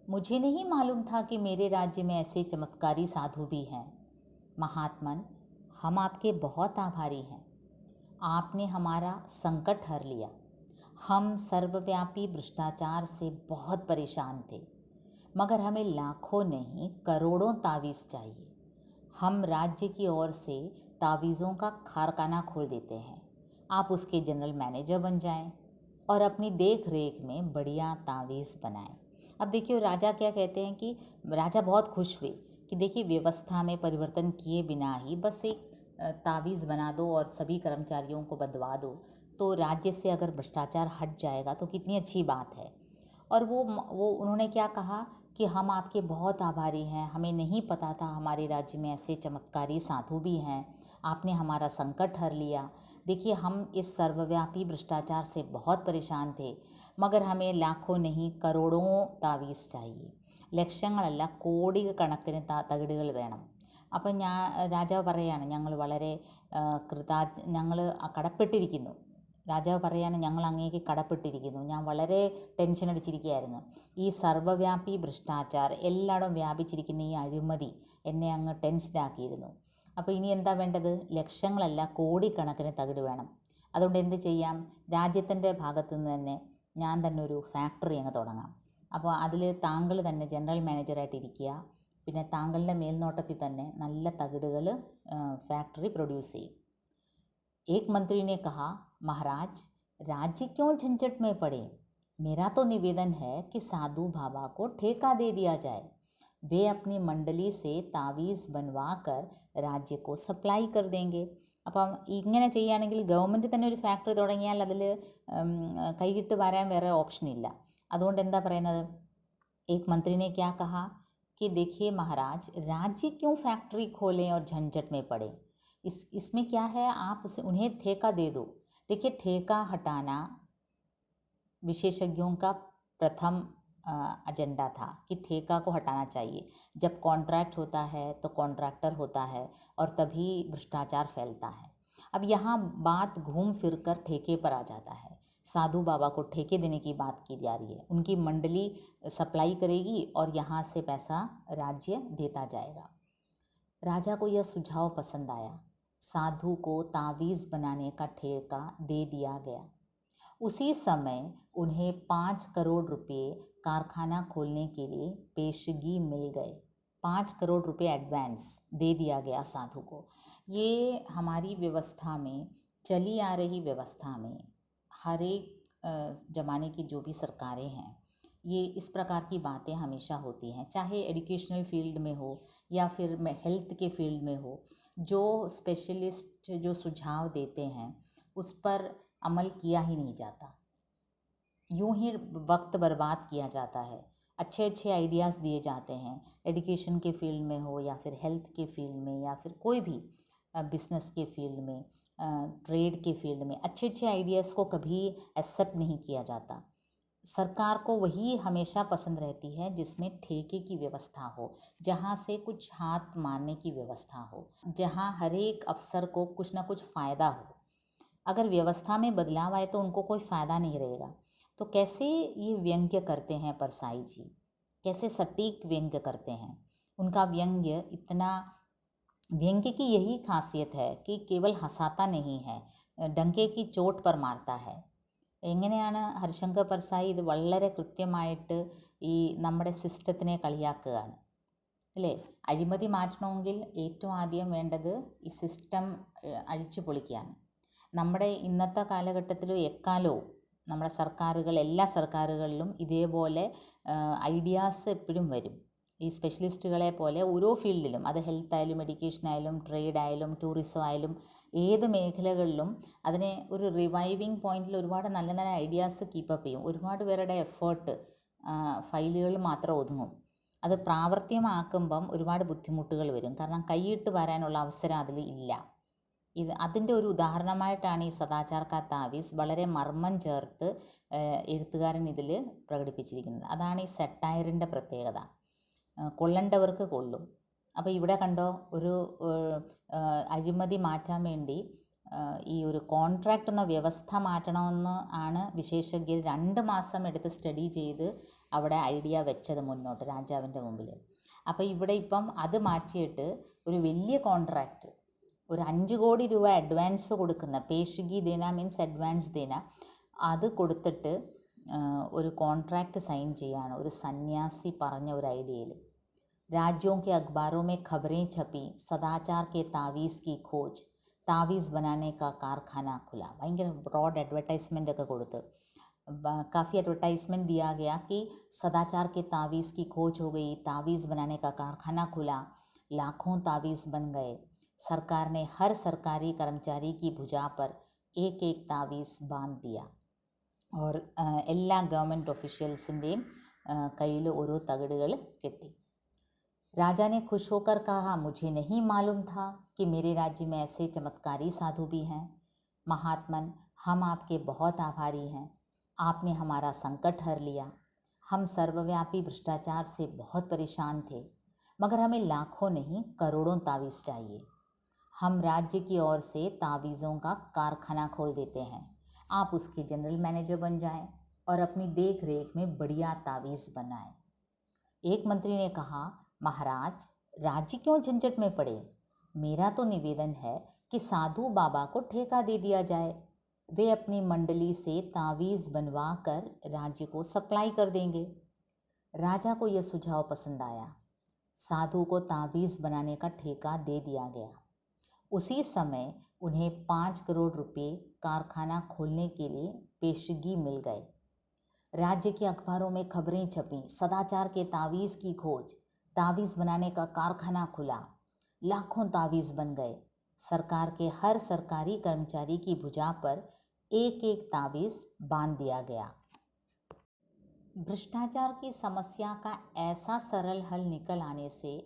मुझे नहीं मालूम था कि मेरे राज्य में ऐसे चमत्कारी साधु भी हैं. महात्मन, हम आपके बहुत आभारी हैं. आपने हमारा संकट हर लिया. हम सर्वव्यापी भ्रष्टाचार से बहुत परेशान थे, मगर हमें लाखों नहीं करोड़ों तावीज़ चाहिए. हम राज्य की ओर से तावीज़ों का कारखाना खोल देते हैं. आप उसके जनरल मैनेजर बन जाएं और अपनी देख रेख में बढ़िया तावीज़ बनाएं. अब देखिए राजा क्या कहते हैं कि राजा बहुत खुश हुए कि देखिए व्यवस्था में परिवर्तन किए बिना ही बस एक तावीज़ बना दो और सभी कर्मचारियों को बंधवा दो, तो राज्य से अगर भ्रष्टाचार हट जाएगा तो कितनी अच्छी बात है. और वो उन्होंने क्या कहा कि हम आपके बहुत आभारी हैं. हमें नहीं पता था हमारे राज्य में ऐसे चमत्कारी साधु भी हैं. आपने हमारा संकट हर लिया. देखिए, हम इस सर्वव्यापी भ्रष्टाचार से बहुत परेशान थे, मगर हमें लाखों नहीं करोड़ों तावीज़ चाहिए. ലക്ഷങ്ങളല്ല കോടിക്കണക്കിന് തകിടുകൾ വേണം. അപ്പം രാജാവ് പറയാണ്, ഞങ്ങൾ വളരെ ഞങ്ങൾ കടപ്പെട്ടിരിക്കുന്നു. രാജാവ് പറയാണ്, ഞങ്ങൾ അങ്ങേക്ക് കടപ്പെട്ടിരിക്കുന്നു. ഞാൻ വളരെ ടെൻഷൻ അടിച്ചിരിക്കുകയായിരുന്നു. ഈ സർവ്വവ്യാപി ഭ്രഷ്ടാചാർ, എല്ലായിടവും വ്യാപിച്ചിരിക്കുന്ന ഈ അഴിമതി എന്നെ അങ്ങ് ടെൻസ്ഡാക്കിയിരുന്നു. അപ്പോൾ ഇനി എന്താ വേണ്ടത്? ലക്ഷങ്ങളല്ല കോടിക്കണക്കിന് തകിട് വേണം. അതുകൊണ്ട് എന്ത് ചെയ്യാം? രാജ്യത്തിൻ്റെ ഭാഗത്തു നിന്ന് തന്നെ ഞാൻ തന്നെ ഒരു ഫാക്ടറി അങ്ങ് തുടങ്ങാം. അപ്പോൾ അതിൽ താങ്കൾ തന്നെ ജനറൽ മാനേജറായിട്ട് ഇരിക്കുക. പിന്നെ താങ്കളുടെ മേൽനോട്ടത്തിൽ തന്നെ നല്ല തകിടുകൾ ഫാക്ടറി പ്രൊഡ്യൂസ് ചെയ്യും. एक मंत्री ने कहा, महाराज, राज्य क्यों झंझट में पड़े? मेरा तो निवेदन है कि साधु बाबा को ठेका दे दिया जाए. वे अपनी मंडली से तावीज़ बनवा कर राज्य को सप्लाई कर देंगे. അപ്പം ഇങ്ങനെ ചെയ്യുകയാണെങ്കിൽ ഗവൺമെൻറ് തന്നെ ഒരു ഫാക്ടറി തുടങ്ങിയാൽ അതിൽ കൈകിട്ട് വരാൻ വേറെ ഓപ്ഷനില്ല. അതുകൊണ്ട് എന്താ പറയുന്നത്? एक मंत्री ने क्या कहा कि देखिए महाराज, राज्य क्यों फैक्ट्री खोलें और झंझट में पड़े? इसमें क्या है, आप उन्हें ठेका दे दो. देखिए, ठेका हटाना विशेषज्ञों का प्रथम एजेंडा था कि ठेका को हटाना चाहिए. जब कॉन्ट्रैक्ट होता है तो कॉन्ट्रैक्टर होता है और तभी भ्रष्टाचार फैलता है. अब यहाँ बात घूम फिर कर ठेके पर आ जाता है. साधु बाबा को ठेके देने की बात की जा रही है. उनकी मंडली सप्लाई करेगी और यहाँ से पैसा राज्य देता जाएगा. राजा को यह सुझाव पसंद आया. साधु को तावीज़ बनाने का ठेका दे दिया गया. उसी समय उन्हें 5 करोड़ रुपये कारखाना खोलने के लिए पेशगी मिल गए. 5 करोड़ रुपए एडवांस दे दिया गया साधु को। ये हमारी व्यवस्था में, चली आ रही व्यवस्था में, हर एक ज़माने की जो भी सरकारें हैं, ये इस प्रकार की बातें हमेशा होती हैं, चाहे एजुकेशनल फील्ड में हो या फिर हेल्थ के फील्ड में हो। जो स्पेशलिस्ट जो सुझाव देते हैं उस पर अमल किया ही नहीं जाता, यूं ही वक्त बर्बाद किया जाता है। अच्छे अच्छे आइडियाज़ दिए जाते हैं, एजुकेशन के फील्ड में हो या फिर हेल्थ के फील्ड में या फिर कोई भी बिजनेस के फील्ड में, ट्रेड के फील्ड में, अच्छे अच्छे आइडियाज़ को कभी एक्सेप्ट नहीं किया जाता। सरकार को वही हमेशा पसंद रहती है जिसमें ठेके की व्यवस्था हो, जहाँ से कुछ हाथ मारने की व्यवस्था हो, जहाँ हर एक अफसर को कुछ ना कुछ फ़ायदा हो। अगर व्यवस्था में बदलाव आए तो उनको कोई फ़ायदा नहीं रहेगा। तो कैसे ये व्यंग्य करते हैं परसाई जी, कैसे सटीक व्यंग्य करते हैं। उनका व्यंग्य इतना, व्यंग्य की यही खासियत है कि केवल हंसाता नहीं है, डंके की चोट पर मारता है। എങ്ങനെയാണ് ഹരിശങ്കർ പർസായി ഇത് വളരെ കൃത്യമായിട്ട് ഈ നമ്മുടെ സിസ്റ്റത്തിനെ കളിയാക്കുകയാണ് അല്ലേ. അഴിമതി മാറ്റണമെങ്കിൽ ഏറ്റവും ആദ്യം വേണ്ടത് ഈ സിസ്റ്റം അഴിച്ചു പൊളിക്കുകയാണ്. നമ്മുടെ ഇന്നത്തെ കാലഘട്ടത്തിലും എക്കാലവും നമ്മുടെ സർക്കാരുകൾ, എല്ലാ സർക്കാരുകളിലും ഇതേപോലെ ഐഡിയാസ് എപ്പോഴും വരും. ഈ സ്പെഷ്യലിസ്റ്റുകളെ പോലെ ഓരോ ഫീൽഡിലും, അത് ഹെൽത്ത് ആയാലും എഡ്യൂക്കേഷൻ ആയാലും ട്രേഡ് ആയാലും ടൂറിസം ആയാലും ഏത് മേഖലകളിലും അതിനെ ഒരു റിവൈവിങ് പോയിന്റിൽ ഒരുപാട് നല്ല നല്ല ഐഡിയാസ് കീപ്പപ്പ് ചെയ്യും. ഒരുപാട് പേരുടെ എഫേർട്ട് ഫയലുകൾ മാത്രം ഒതുങ്ങും. അത് പ്രാവർത്തികമാക്കുമ്പം ഒരുപാട് ബുദ്ധിമുട്ടുകൾ വരും. കാരണം കൈയിട്ട് വരാനുള്ള അവസരം അതിൽ ഇല്ല. അതിൻ്റെ ഒരു ഉദാഹരണമായിട്ടാണ് ഈ സദാചാർ കാ താവീസ് വളരെ മർമ്മം ചേർത്ത് എഴുത്തുകാരൻ ഇതിൽ പ്രകടിപ്പിച്ചിരിക്കുന്നത്. അതാണ് ഈ സെട്ടയറിൻ്റെ പ്രത്യേകത. കൊള്ളേണ്ടവർക്ക് കൊള്ളും. അപ്പോൾ ഇവിടെ കണ്ടോ, ഒരു അഴിമതി മാറ്റാൻ വേണ്ടി ഈ ഒരു കോൺട്രാക്റ്റ് എന്ന വ്യവസ്ഥ മാറ്റണമെന്ന് ആണ് വിശേഷജ്ഞർ 2 മാസം എടുത്ത് സ്റ്റഡി ചെയ്ത് അവിടെ ഐഡിയ വെച്ചത് മുന്നോട്ട് രാജാവിൻ്റെ മുമ്പിൽ. അപ്പോൾ ഇവിടെ ഇപ്പം അത് മാറ്റിയിട്ട് ഒരു വലിയ കോൺട്രാക്റ്റ്, ഒരു 5 കോടി രൂപ അഡ്വാൻസ് കൊടുക്കുന്ന, പേശുഗി ദേന മീൻസ് അഡ്വാൻസ് ദേന, അത് കൊടുത്തിട്ട് ഒരു കോൺട്രാക്റ്റ് സൈൻ ചെയ്യാണ് ഒരു സന്യാസി പറഞ്ഞ ഒരു ഐഡിയയിൽ. राज्यों के अखबारों में खबरें छपी, सदाचार के तावीज़ की खोज, तावीज़ बनाने का कारखाना खुला. ഭയങ്കര ബ്രോഡ് അഡ്വർടൈസ്മെൻ്റ് ഒക്കെ കൊടുത്ത് काफ़ी एडवर्टाइजमेंट दिया गया कि सदाचार के तावीज़ की खोज हो गई, तावीज़ बनाने का कारखाना खुला, लाखों तावीज़ बन गए. सरकार ने हर सरकारी कर्मचारी की भुजा पर एक एक तावीज़ बांध दिया. और എല്ലാ ഗവൺമെൻറ് ഒഫീഷ്യൽസിൻ്റെയും കയ്യിൽ ഓരോ തകിടുകൾ കെട്ടി. राजा ने खुश होकर कहा, मुझे नहीं मालूम था कि मेरे राज्य में ऐसे चमत्कारी साधु भी हैं. महात्मन, हम आपके बहुत आभारी हैं. आपने हमारा संकट हर लिया. हम सर्वव्यापी भ्रष्टाचार से बहुत परेशान थे, मगर हमें लाखों नहीं करोड़ों तावीज़ चाहिए. हम राज्य की ओर से तावीज़ों का कारखाना खोल देते हैं. आप उसके जनरल मैनेजर बन जाएं और अपनी देख रेख में बढ़िया तावीज़ बनाएं. एक मंत्री ने कहा, महाराज, राज्य क्यों झंझट में पड़े. मेरा तो निवेदन है कि साधु बाबा को ठेका दे दिया जाए. वे अपनी मंडली से तावीज़ बनवा कर राज्य को सप्लाई कर देंगे. राजा को यह सुझाव पसंद आया. साधु को तावीज़ बनाने का ठेका दे दिया गया. उसी समय उन्हें 5 करोड़ रुपए कारखाना खोलने के लिए पेशगी मिल गए. राज्य के अखबारों में खबरें छपी, सदाचार के तावीज़ की खोज, तावीज़ बनाने का कारखाना खुला, लाखों तावीज़ बन गए. सरकार के हर सरकारी कर्मचारी की भुजा पर एक एक तावीज़ बांध दिया गया. भ्रष्टाचार की समस्या का ऐसा सरल हल निकल आने से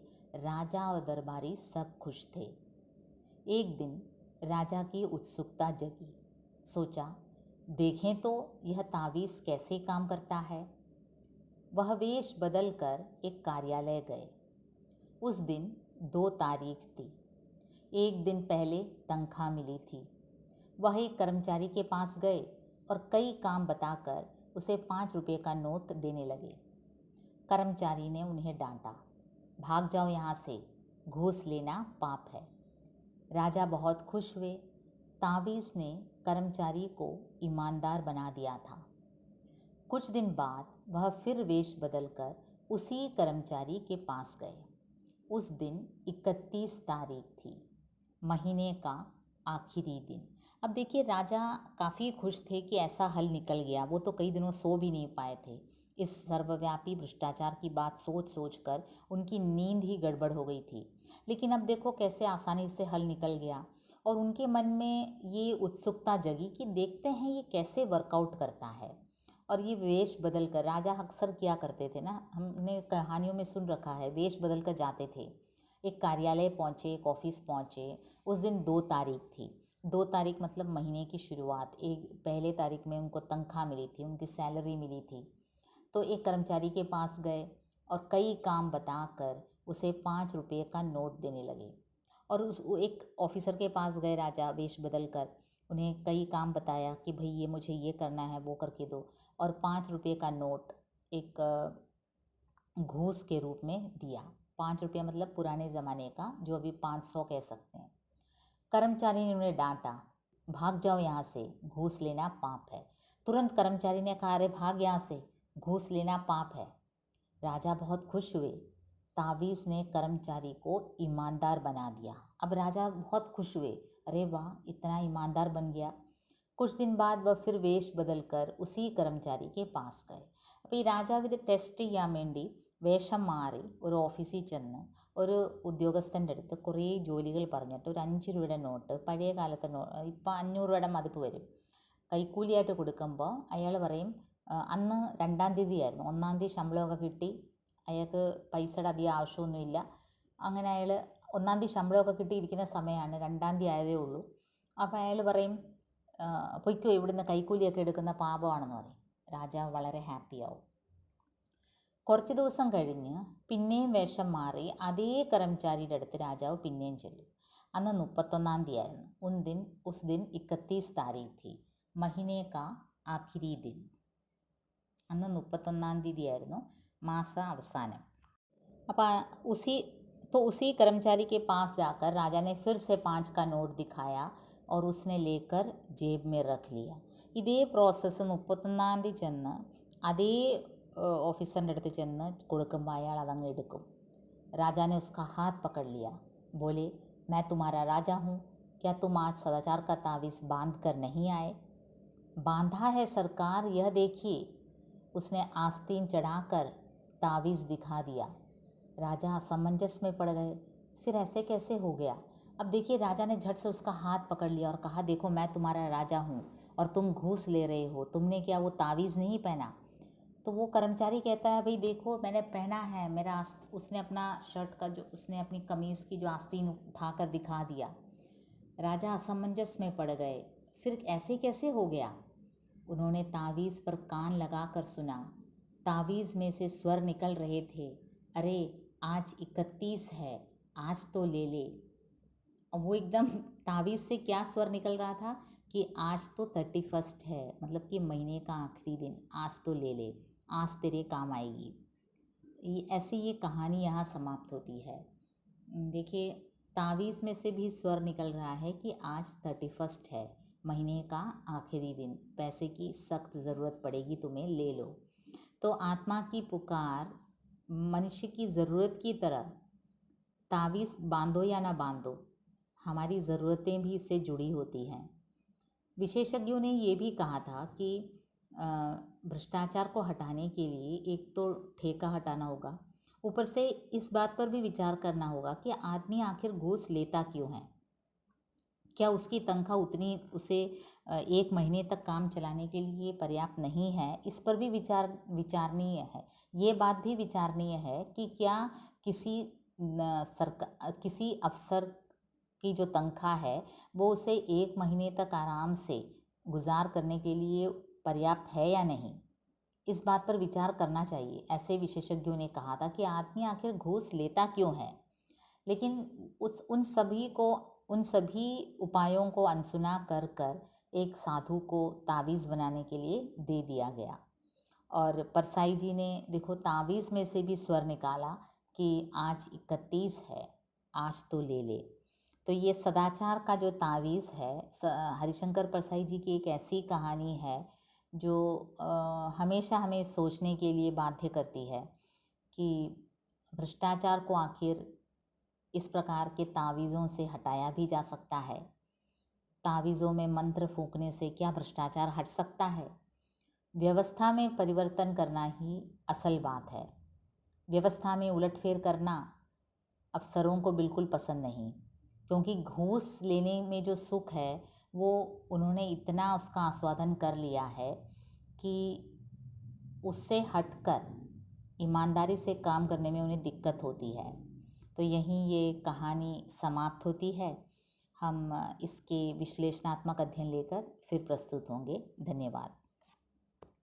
राजा और दरबारी सब खुश थे. एक दिन राजा की उत्सुकता जगी. सोचा, देखें तो यह तावीज़ कैसे काम करता है. वह वेश बदल कर एक कार्यालय गए. उस दिन 2 तारीख थी. एक दिन पहले तनख्वाह मिली थी. वह एक कर्मचारी के पास गए और कई काम बताकर उसे 5 रुपये का नोट देने लगे. कर्मचारी ने उन्हें डांटा, भाग जाओ यहाँ से, घूस लेना पाप है. राजा बहुत खुश हुए. तावीज़ ने कर्मचारी को ईमानदार बना दिया था. कुछ दिन बाद वह फिर वेश बदलकर उसी कर्मचारी के पास गए. उस दिन 31 तारीख थी, महीने का आखिरी दिन। अब देखिए राजा काफ़ी खुश थे कि ऐसा हल निकल गया। वो तो कई दिनों सो भी नहीं पाए थे। इस सर्वव्यापी भ्रष्टाचार की बात सोच सोच कर उनकी नींद ही गड़बड़ हो गई थी। लेकिन अब देखो कैसे आसानी से हल निकल गया और उनके मन में ये उत्सुकता जगी कि देखते हैं ये कैसे वर्कआउट करता है। और ये वेश बदल कर राजा अक्सर किया करते थे ना, हमने कहानियों में सुन रखा है, वेश बदल कर जाते थे। एक कार्यालय पहुँचे, एक ऑफिस पहुँचे। उस दिन 2 तारीख थी। 2 तारीख मतलब महीने की शुरुआत। एक पहले तारीख में उनको तनख्वाह मिली थी, उनकी सैलरी मिली थी। तो एक कर्मचारी के पास गए और कई काम बताकर उसे 5 रुपये का नोट देने लगे। और उस एक ऑफिसर के पास गए राजा वेश बदल कर, उन्हें कई काम बताया कि भाई ये मुझे ये करना है, वो करके दो। और 5 रुपये का नोट एक घूस के रूप में दिया। 5 रुपया मतलब पुराने ज़माने का, जो अभी 500 कह सकते हैं। कर्मचारी ने उन्हें डांटा, भाग जाओ यहाँ से, घूस लेना पाप है। तुरंत कर्मचारी ने कहा, अरे भाग यहाँ से, घूस लेना पाप है। राजा बहुत खुश हुए। तावीज़ ने कर्मचारी को ईमानदार बना दिया। अब राजा बहुत खुश हुए, अरे वाह इतना ईमानदार बन गया। कुछ दिन बाद वह फिर वेश बदलकर उसी कर्मचारी के पास गए. അപ്പോൾ ഈ രാജാവ് ഇത് ടെസ്റ്റ് ചെയ്യാൻ വേണ്ടി വേഷം മാറി ഒരു ഓഫീസിൽ ചെന്ന് ഒരു ഉദ്യോഗസ്ഥൻ്റെ അടുത്ത് കുറേ ജോലികൾ പറഞ്ഞിട്ട് ഒരു 5 രൂപയുടെ നോട്ട്, പഴയ കാലത്തെ ഇപ്പം 500 രൂപയുടെ മതിപ്പ് വരും, കൈക്കൂലിയായിട്ട് കൊടുക്കുമ്പോൾ അയാൾ പറയും അന്ന് 2-ാം തീയതി ആയിരുന്നു, 1-ാം തീയതി ശമ്പളമൊക്കെ കിട്ടി, അയാൾക്ക് പൈസയുടെ അധികം ആവശ്യമൊന്നുമില്ല. അങ്ങനെ അയാൾ 1-ാം തീയതി ശമ്പളമൊക്കെ കിട്ടിയിരിക്കുന്ന സമയമാണ്, 2-ാം തീയതി ആയതേ ഉള്ളൂ. അപ്പോൾ അയാൾ പറയും പൊയ്ക്കോ, ഇവിടുന്ന് കൈക്കൂലിയൊക്കെ എടുക്കുന്ന പാപമാണെന്ന് പറയും. രാജാവ് വളരെ ഹാപ്പിയാവും. കുറച്ച് ദിവസം കഴിഞ്ഞ് പിന്നെയും വേഷം മാറി അതേ കർമ്മചാരിയുടെ അടുത്ത് രാജാവ് പിന്നെയും ചെല്ലും. അന്ന് 31-ാം തീയതി ആയിരുന്നു. ഉസ് ദിൻ 31 താരീഖ് थी, മഹീനെ കാ ആഖിരി ദിൻ. അന്ന് 31-ാം തീയതി ആയിരുന്നു, മാസ അവസാനം. അപ്പോൾ उसी कर्मचारी के पास जाकर राजा ने फिर से 5 का नोट दिखाया और उसने लेकर जेब में रख लिया. ഇതേ പ്രോസസ്സ് 31-ാം തീയതി ചെന്ന് അതേ ऑफिसर അടുത്ത് ചെന്ന് കൊടുക്കുമ്പോൾ അയാൾ അതങ്ങ് എടുക്കും. राजा ने उसका हाथ पकड़ लिया, बोले मैं तुम्हारा राजा हूँ, क्या तुम आज सदाचार का तावीज़ बांध कर नहीं आए? बांधा है सरकार, यह देखिए. उसने आस्तीन चढ़ाकर तावीज़ दिखा दिया. राजा असमंजस में पड़ गए, फिर ऐसे कैसे हो गया? अब देखिए राजा ने झट से उसका हाथ पकड़ लिया और कहा, देखो मैं तुम्हारा राजा हूँ और तुम घूस ले रहे हो, तुमने क्या वो तावीज़ नहीं पहना? तो वो कर्मचारी कहता है, भाई देखो मैंने पहना है, मेरा उसने अपना शर्ट का जो उसने अपनी कमीज़ की जो आस्तीन उठाकर दिखा दिया. राजा असमंजस में पड़ गए, फिर ऐसे कैसे हो गया? उन्होंने तावीज़ पर कान लगा कर सुना. तावीज़ में से स्वर निकल रहे थे, अरे आज 31 है, आज तो ले ले. अब वो एकदम तावीज़ से क्या स्वर निकल रहा था कि आज तो 31 है, मतलब कि महीने का आखिरी दिन, आज तो ले ले, आज तेरे काम आएगी. ऐसी ये कहानी यहाँ समाप्त होती है. देखिए तावीज़ में से भी स्वर निकल रहा है कि आज 31 है, महीने का आखिरी दिन, पैसे की सख्त ज़रूरत पड़ेगी तुम्हें, ले लो. तो आत्मा की पुकार मनुष्य की ज़रूरत की तरह, तावीज़ बांधो या ना बांधो, हमारी ज़रूरतें भी इससे जुड़ी होती हैं. विशेषज्ञों ने ये भी कहा था कि भ्रष्टाचार को हटाने के लिए एक तो ठेका हटाना होगा, ऊपर से इस बात पर भी विचार करना होगा कि आदमी आखिर घूस लेता क्यों है. क्या उसकी तनख्वाह उतनी उसे 1 महीने तक काम चलाने के लिए पर्याप्त नहीं है? इस पर भी विचारणीय है. ये बात भी विचारणीय है कि क्या किसी अफसर की जो तनख्वाह है वो उसे 1 महीने तक आराम से गुजार करने के लिए पर्याप्त है या नहीं. इस बात पर विचार करना चाहिए. ऐसे विशेषज्ञों ने कहा था कि आदमी आखिर घूस लेता क्यों है. लेकिन उन सभी उपायों को अनसुना कर एक साधु को तावीज़ बनाने के लिए दे दिया गया. और परसाई जी ने देखो तावीज़ में से भी स्वर निकाला कि आज 31 है, आज तो ले ले. तो ये सदाचार का जो तावीज़ है, हरिशंकर परसाई जी की एक ऐसी कहानी है जो हमेशा हमें सोचने के लिए बाध्य करती है कि भ्रष्टाचार को आखिर इस प्रकार के तावीज़ों से हटाया भी जा सकता है। तावीज़ों में मंत्र फूंकने से क्या भ्रष्टाचार हट सकता है? व्यवस्था में परिवर्तन करना ही असल बात है। व्यवस्था में उलटफेर करना अफसरों को बिल्कुल पसंद नहीं, क्योंकि घूस लेने में जो सुख है वो उन्होंने इतना उसका आस्वादन कर लिया है कि उससे हटकर ईमानदारी से काम करने में उन्हें दिक्कत होती है। तो यहीं ये कहानी समाप्त होती है। हम इसके विश्लेषणात्मक अध्ययन लेकर फिर प्रस्तुत होंगे। धन्यवाद।